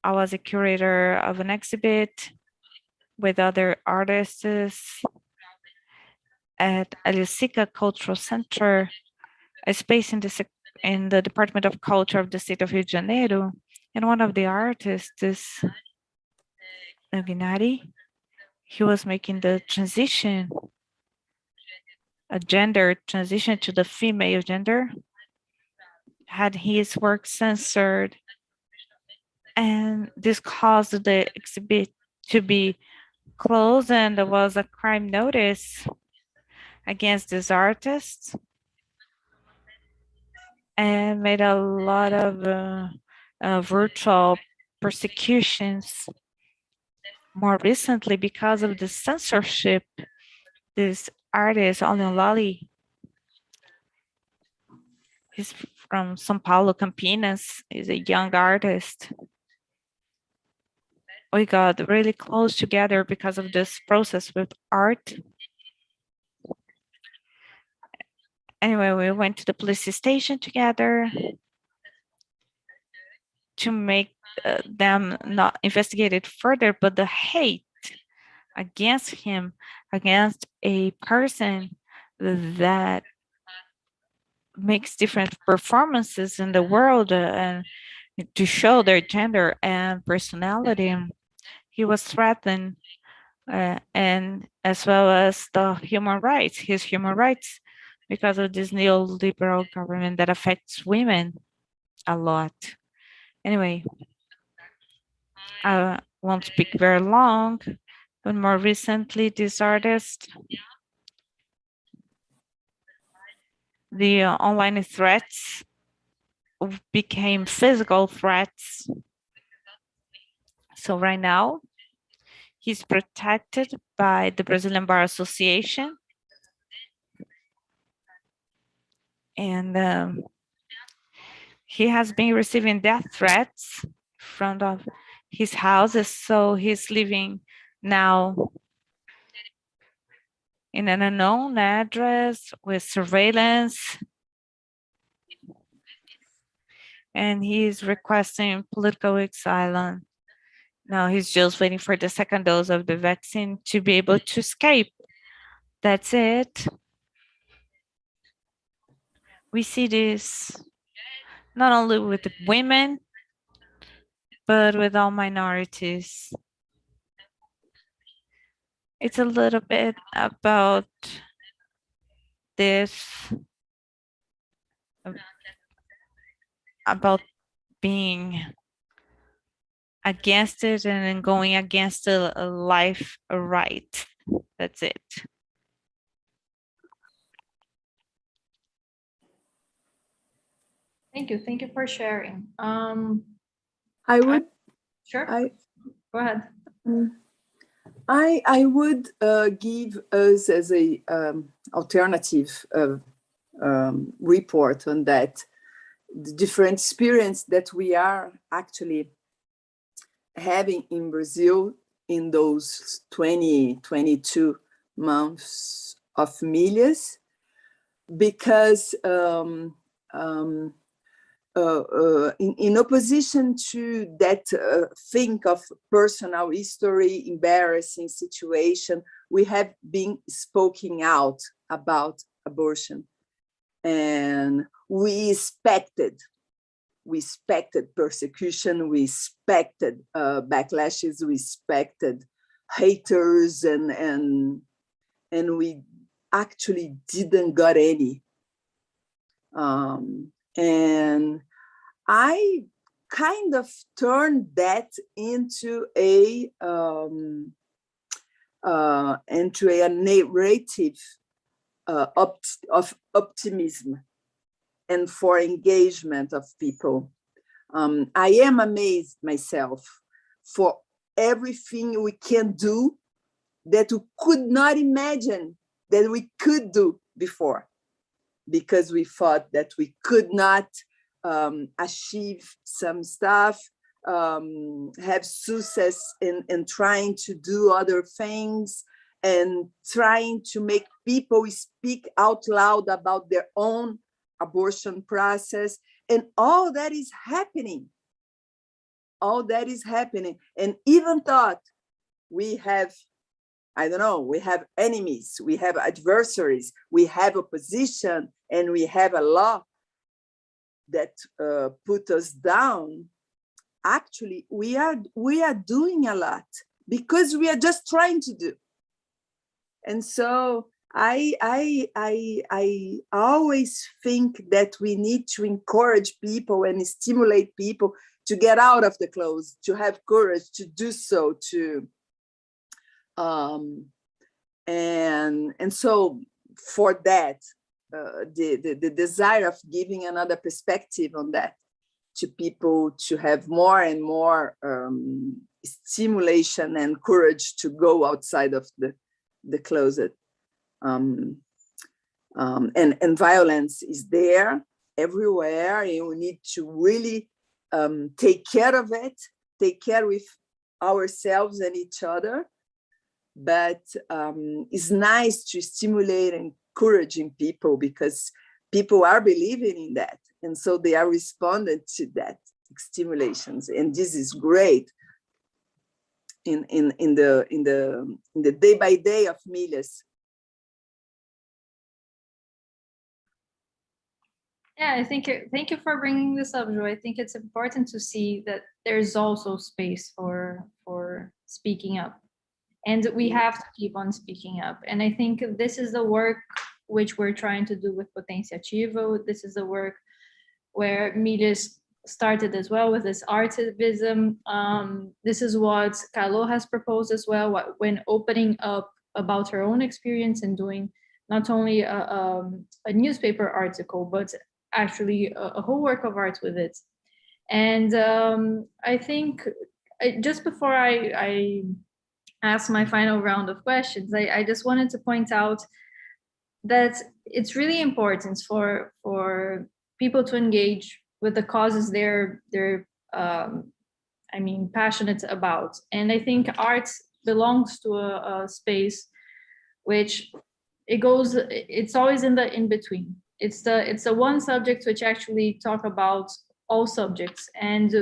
I was a curator of an exhibit with other artists at Elisica Cultural Center, a space in the Department of Culture of the state of Rio de Janeiro. And one of the artists is Naginari. He was making the transition, a gender transition to the female gender, had his work censored, and this caused the exhibit to be closed, and there was a crime notice against this artist, and made a lot of virtual persecutions. More recently, because of the censorship, this artist, Olin he's from São Paulo, Campinas, is a young artist. We got really close together because of this process with art. Anyway, we went to the police station together, to make them not investigate it further, but the hate against him, against a person that makes different performances in the world and to show their gender and personality. He was threatened, and as well as the human rights, his human rights, because of this neoliberal government that affects women a lot. Anyway, I won't speak very long, but more recently, this artist, the online threats became physical threats. So right now, he's protected by the Brazilian Bar Association. And he has been receiving death threats from his houses. So he's living now in an unknown address with surveillance. And he's requesting political asylum. Now he's just waiting for the second dose of the vaccine to be able to escape. That's it. We see this not only with women, but with all minorities. It's a little bit about this, about being against it and then going against a life right. That's it. Thank you. Thank you for sharing. I would. Sure. Go ahead. I would give us as a alternative report on that, the different experience that we are actually having in Brazil in those 22 months of Milhas, because in opposition to that think of personal history, embarrassing situation, we have been speaking out about abortion. And we expected persecution, we expected backlashes, we expected haters, and we actually didn't got any. And I kind of turned that into a narrative of optimism and for engagement of people. I am amazed myself for everything we can do that we could not imagine that we could do before, because we thought that we could not achieve some stuff, have success in trying to do other things, and trying to make people speak out loud about their own abortion process. And all that is happening. All that is happening. And even thought we have, I don't know, we have enemies, we have adversaries, we have opposition, and we have a law that put us down. Actually, we are doing a lot because we are just trying to do. And so I always think that we need to encourage people and stimulate people to get out of the clothes, to have courage to do so, to and so for that, the desire of giving another perspective on that to people, to have more and more stimulation and courage to go outside of the closet. And violence is there everywhere, and we need to really take care of it, take care with ourselves and each other. But it's nice to stimulate and encouraging people, because people are believing in that, and so they are responding to that stimulations, and this is great in the day by day of Milhas. Yeah, I think thank you for bringing this up, Jo. I think it's important to see that there's also space for speaking up, and we have to keep on speaking up. And I think this is the work which we're trying to do with Potenciativo. This is the work where Milhas started as well with this artivism. This is what Calor has proposed as well, when opening up about her own experience and doing not only a newspaper article, but actually a whole work of art with it. And I think just before I ask my final round of questions, I just wanted to point out that it's really important for people to engage with the causes they're passionate about. And I think art belongs to a space which it's always in between. It's the one subject which actually talk about all subjects, and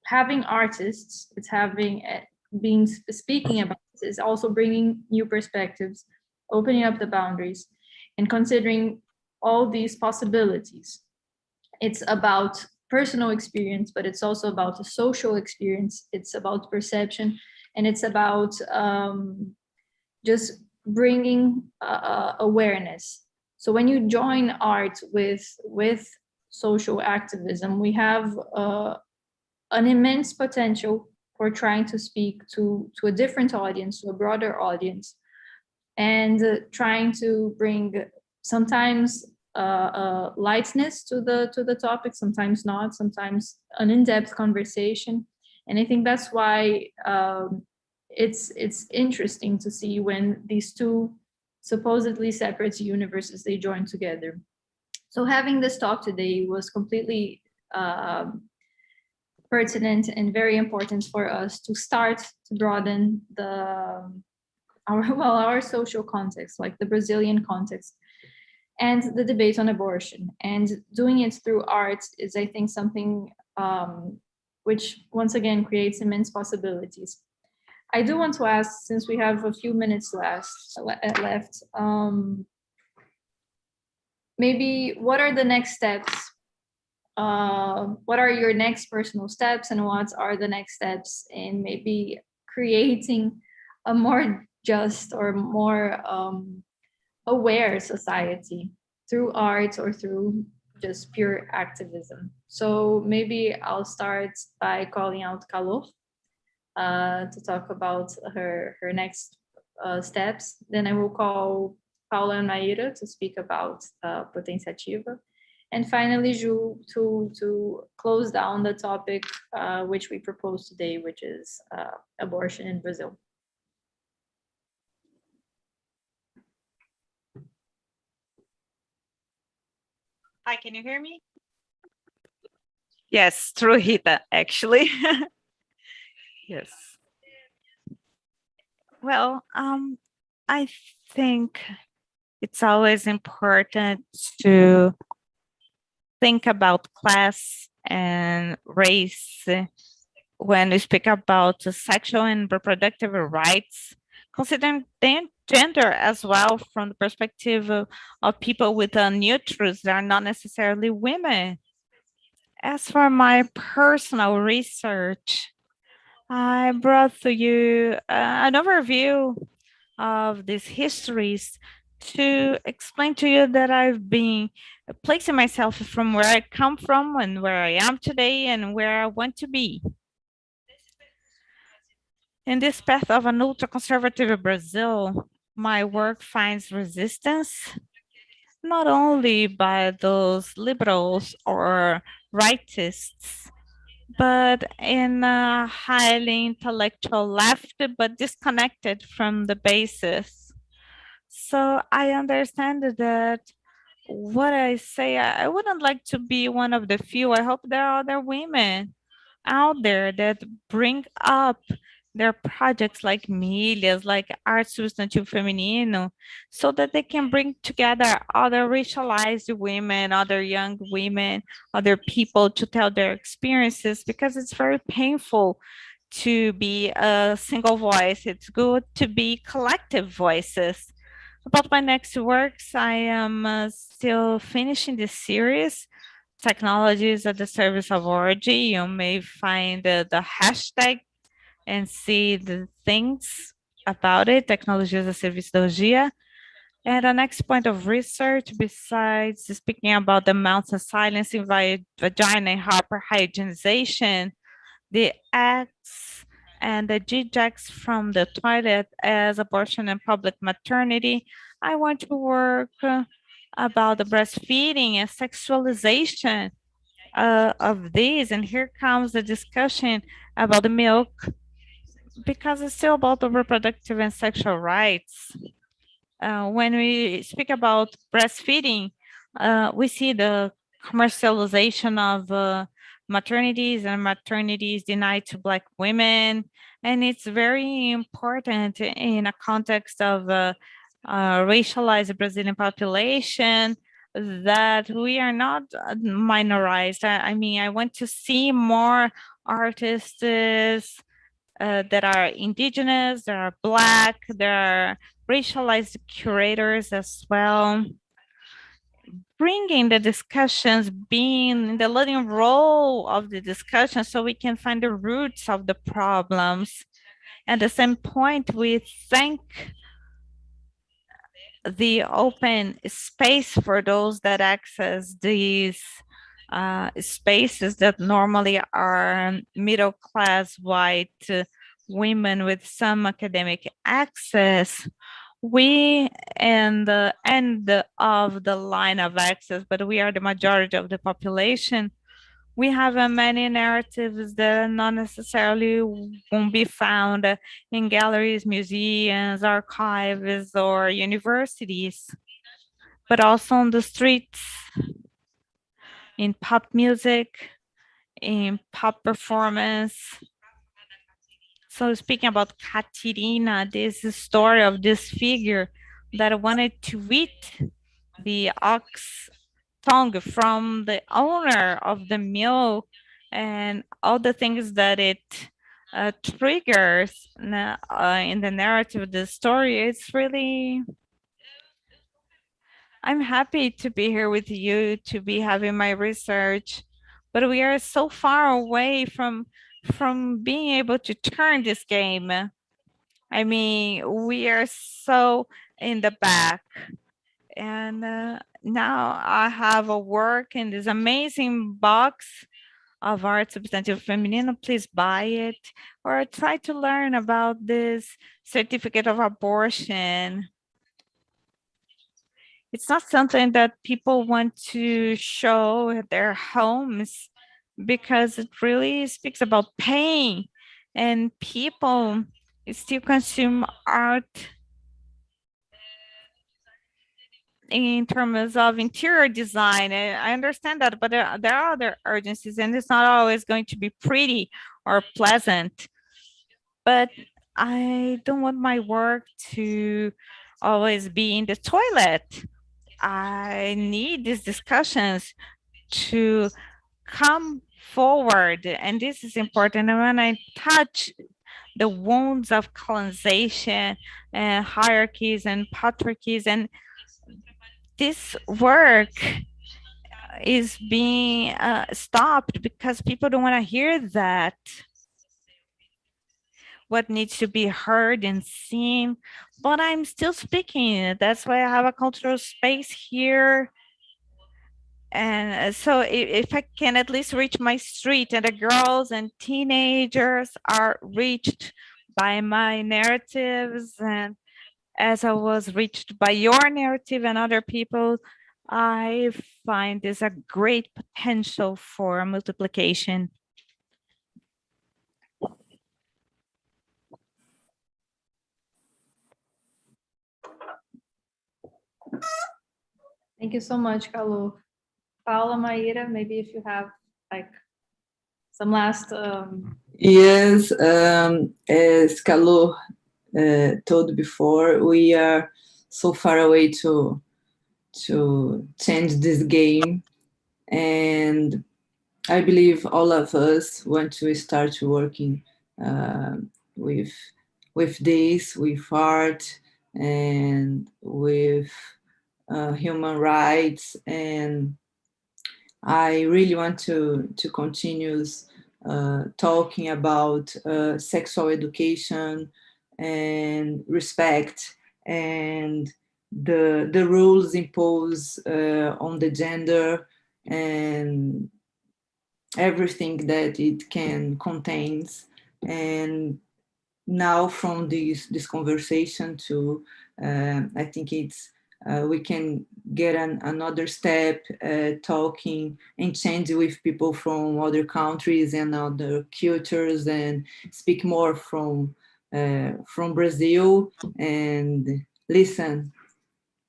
having artists, it's having speaking about this, is also bringing new perspectives, opening up the boundaries, and considering all these possibilities. It's about personal experience, but it's also about a social experience. It's about perception, and it's about just bringing awareness. So when you join art with social activism, we have an immense potential for trying to speak to a different audience, to a broader audience, and trying to bring sometimes lightness to the topic, sometimes not, sometimes an in-depth conversation. And I think that's why it's interesting to see when these two supposedly separate universes, they join together. So having this talk today was completely pertinent and very important for us to start to broaden our social context, like the Brazilian context, and the debate on abortion. And doing it through art is, I think, something which once again creates immense possibilities. I do want to ask, since we have a few minutes left, maybe what are the next steps? What are your next personal steps, and what are the next steps in maybe creating a more just or more aware society through art or through just pure activism? So maybe I'll start by calling out Calor to talk about her next steps. Then I will call Paula and Maíra to speak about Potenciativa. And finally, Ju, to close down the topic which we proposed today, which is abortion in Brazil. Hi, can you hear me? Yes, through Rita, actually. Yes. Well, I think it's always important to think about class and race when we speak about sexual and reproductive rights, considering gender as well from the perspective of people with a uterus that are not necessarily women. As for my personal research, I brought to you an overview of these histories to explain to you that I've been placing myself from where I come from and where I am today and where I want to be. In this path of an ultra-conservative Brazil, my work finds resistance not only by those liberals or rightists, but in a highly intellectual left, but disconnected from the basis. So I understand that what I say, I wouldn't like to be one of the few. I hope there are other women out there that bring up There are projects like Milhas, like Arte Substantivo Feminino, so that they can bring together other racialized women, other young women, other people to tell their experiences, because it's very painful to be a single voice. It's good to be collective voices. About my next works, I am still finishing this series, Technologies at the Service of Orgy. You may find the hashtag and see the things about it, Technologias a Serviço da Orgia. And the next point of research, besides speaking about the amounts of silencing via vagina and hyperhygienization, the X and the GJAX from the toilet as abortion and public maternity, I want to work about the breastfeeding and sexualization of these. And here comes the discussion about the milk, because it's still about the reproductive and sexual rights. When we speak about breastfeeding, we see the commercialization of maternities and maternities denied to Black women. And it's very important in a context of racialized Brazilian population that we are not minorized. I mean, I want to see more artists that are indigenous, there are Black, there are racialized curators as well, bringing the discussions, being in the leading role of the discussion so we can find the roots of the problems. At the same point, we thank the open space for those that access these spaces that normally are middle-class white women with some academic access. We in the end of the line of access, but we are the majority of the population. We have many narratives that not necessarily won't be found in galleries, museums, archives, or universities, but also on the streets, in pop music, in pop performance. So speaking about Caterina, this story of this figure that wanted to eat the ox tongue from the owner of the mill, and all the things that it triggers in the narrative of the story. It's really, I'm happy to be here with you, to be having my research, but we are so far away from being able to turn this game. I mean, we are so in the back. And now I have a work in this amazing box of Arte Substantivo Feminino. Please buy it or try to learn about this certificate of abortion. It's not something that people want to show at their homes because it really speaks about pain, and people still consume art in terms of interior design. I understand that, but there are other urgencies, and it's not always going to be pretty or pleasant. But I don't want my work to always be in the toilet. I need these discussions to come forward, and this is important. And when I touch the wounds of colonization and hierarchies and patriarchies, and this work is being stopped because people don't want to hear that. What needs to be heard and seen, but I'm still speaking. That's why I have a cultural space here. And so if I can at least reach my street, and the girls and teenagers are reached by my narratives, and as I was reached by your narrative and other people, I find this a great potential for multiplication. Thank you so much, Kalu. Paula, Maíra, maybe if you have like some last. Yes, as Kalu told before, we are so far away to change this game, and I believe all of us want to start working with this, with art, and with human rights, and I really want to continue talking about sexual education and respect and the rules imposed on the gender and everything that it can contains. And now from this conversation too, I think it's we can get another step talking and change with people from other countries and other cultures and speak more from Brazil and listen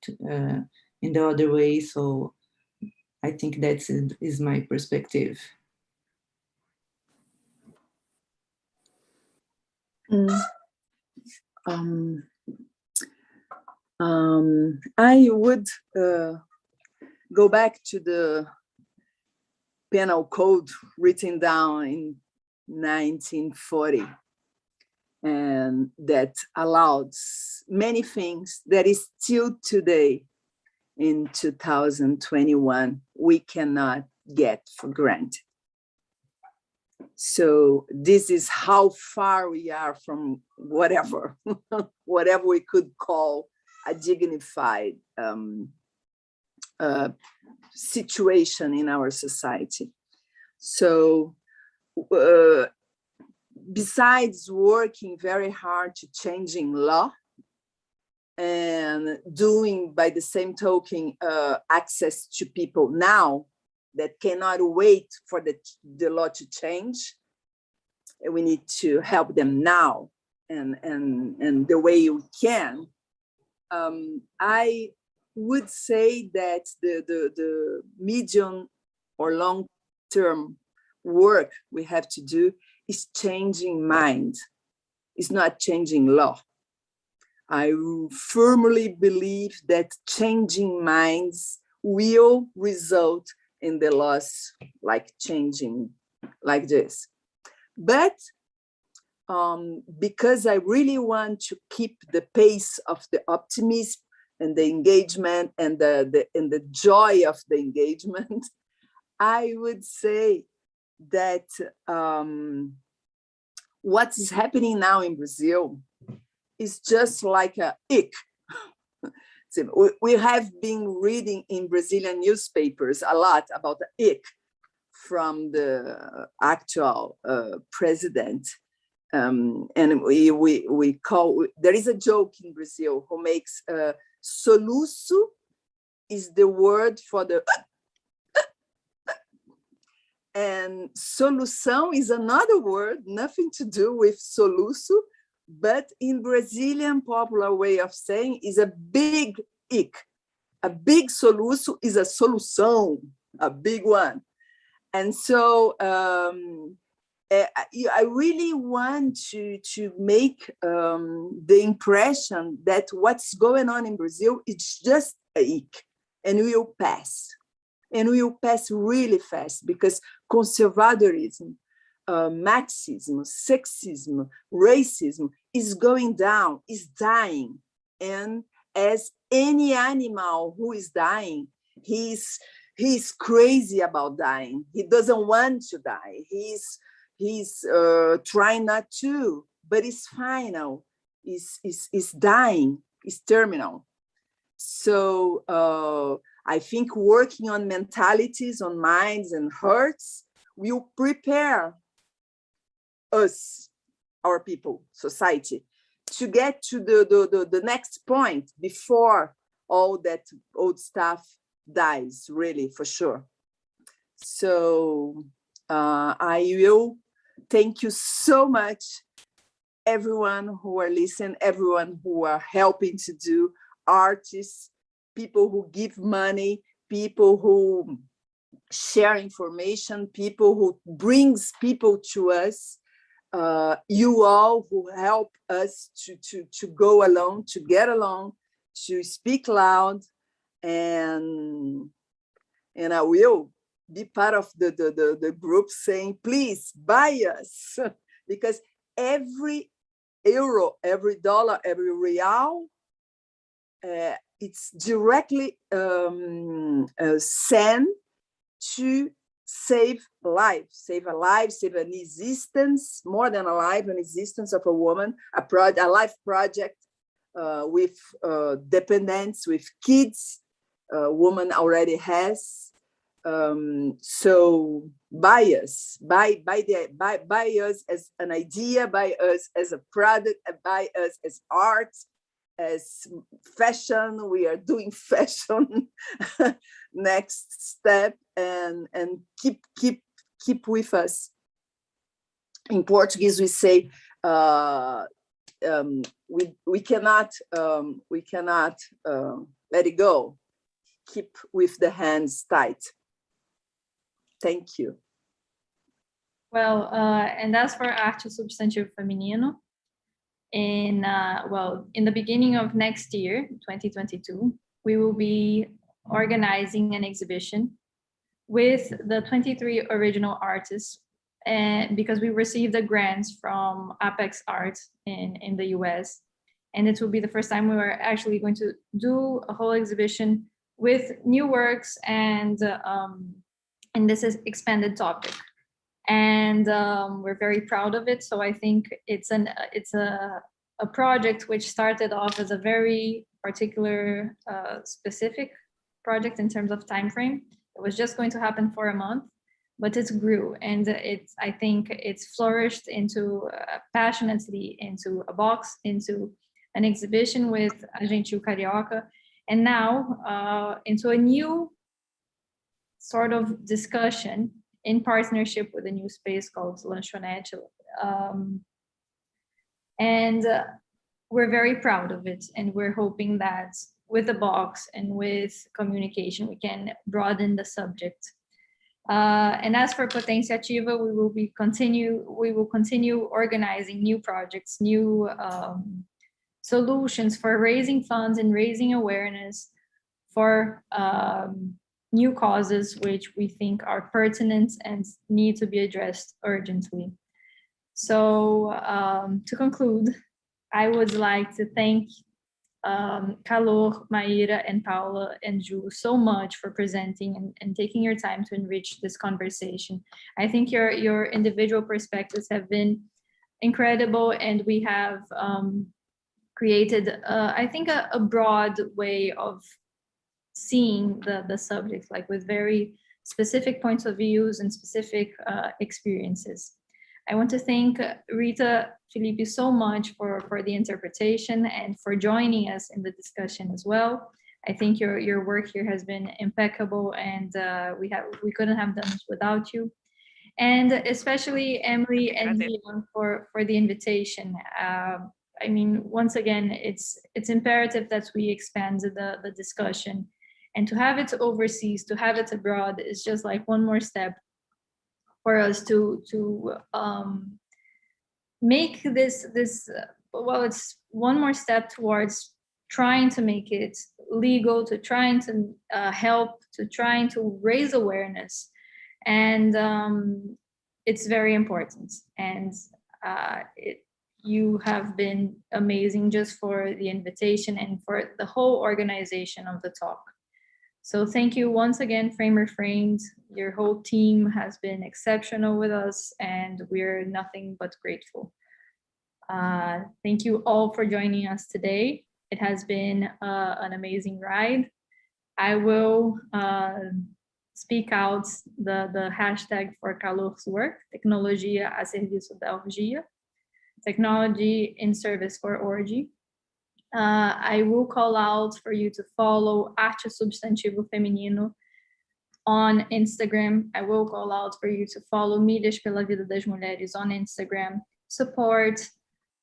to, in the other way. So I think that is my perspective. I would go back to the penal code written down in 1940, and that allowed many things that is still today in 2021 we cannot get for granted. So this is how far we are from whatever we could call a dignified situation in our society. So besides working very hard to changing law and doing by the same token access to people now that cannot wait for the law to change, we need to help them now and the way we can. I would say that the medium or long-term work we have to do is changing mind. It's not changing law. I firmly believe that changing minds will result in the laws like changing like this. But because I really want to keep the pace of the optimism and the engagement and the joy of the engagement, I would say that what is happening now in Brazil is just like a ick. We have been reading in Brazilian newspapers a lot about the ick from the actual president. And we call, there is a joke in Brazil who makes soluço is the word for the and solução is another word, nothing to do with soluço, but in Brazilian popular way of saying is a big ick. A big soluço is a solução, a big one. And so I really want to make the impression that what's going on in Brazil is just a ick and will pass. And will pass really fast because conservadorism, Marxism, sexism, racism is going down, is dying. And as any animal who is dying, he's crazy about dying. He doesn't want to die. He's trying not to, but it's final. It's dying. It's terminal. So I think working on mentalities, on minds and hearts will prepare us, our people, society, to get to the next point before all that old stuff dies, really, for sure. So I will thank you so much, everyone who are listening, everyone who are helping to do, artists, people who give money, people who share information, people who brings people to us, you all who help us to go along, to get along, to speak loud, and I will be part of the group saying, please buy us, because every euro, every dollar, every real, it's directly sent to save a life, save an existence, more than a life, an existence of a woman, a life project with dependents, with kids, woman already has. So buy us, buy us as an idea, buy us as a product, buy us as art, as fashion. We are doing fashion next step, and keep with us. In Portuguese we say we cannot let it go. Keep with the hands tight. Thank you. Well, and as for Arte Substantivo Feminino, in the beginning of next year, 2022, we will be organizing an exhibition with the 23 original artists, and because we received the grants from Apex Art in the US, and it will be the first time we are actually going to do a whole exhibition with new works and this is expanded topic, and we're very proud of it. So I think it's a project which started off as a very particular specific project in terms of time frame. It was just going to happen for a month, but it grew, and I think it's flourished into passionately into a box, into an exhibition with a Gentil Carioca, and now into a new sort of discussion in partnership with a new space called Lanchonete. And we're very proud of it, and we're hoping that with the box and with communication, we can broaden the subject. And as for Potenciativa, we will continue organizing new projects, new solutions for raising funds and raising awareness for new causes which we think are pertinent and need to be addressed urgently. So to conclude, I would like to thank Calor, Maíra, and Paula, and Ju so much for presenting and taking your time to enrich this conversation. I think your individual perspectives have been incredible, and we have created, I think, a broad way of seeing the subject, like with very specific points of views and specific experiences. I want to thank Rita Felipe so much for the interpretation and for joining us in the discussion as well. I think your work here has been impeccable, and we couldn't have done this without you. And especially Emily and Leon for the invitation. I mean, once again, it's imperative that we expand the discussion, and to have it overseas, to have it abroad, is just like one more step for us to make this well, it's one more step towards trying to make it legal, to trying to help, to trying to raise awareness, and it's very important. And you have been amazing just for the invitation and for the whole organization of the talk. So thank you once again, Frame Refrained. Your whole team has been exceptional with us, and we're nothing but grateful. Thank you all for joining us today. It has been an amazing ride. I will speak out the hashtag for Calor's work, Tecnologia a serviço da orgia, technology in service for orgy. I will call out for you to follow Arte Substantivo Feminino on Instagram. I will call out for you to follow Mídias pela Vida das Mulheres on Instagram. Support,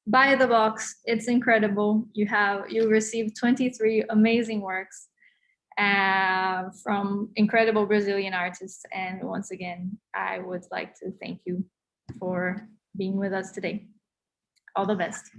buy the box, it's incredible. You received 23 amazing works, from incredible Brazilian artists. And once again, I would like to thank you for being with us today. All the best.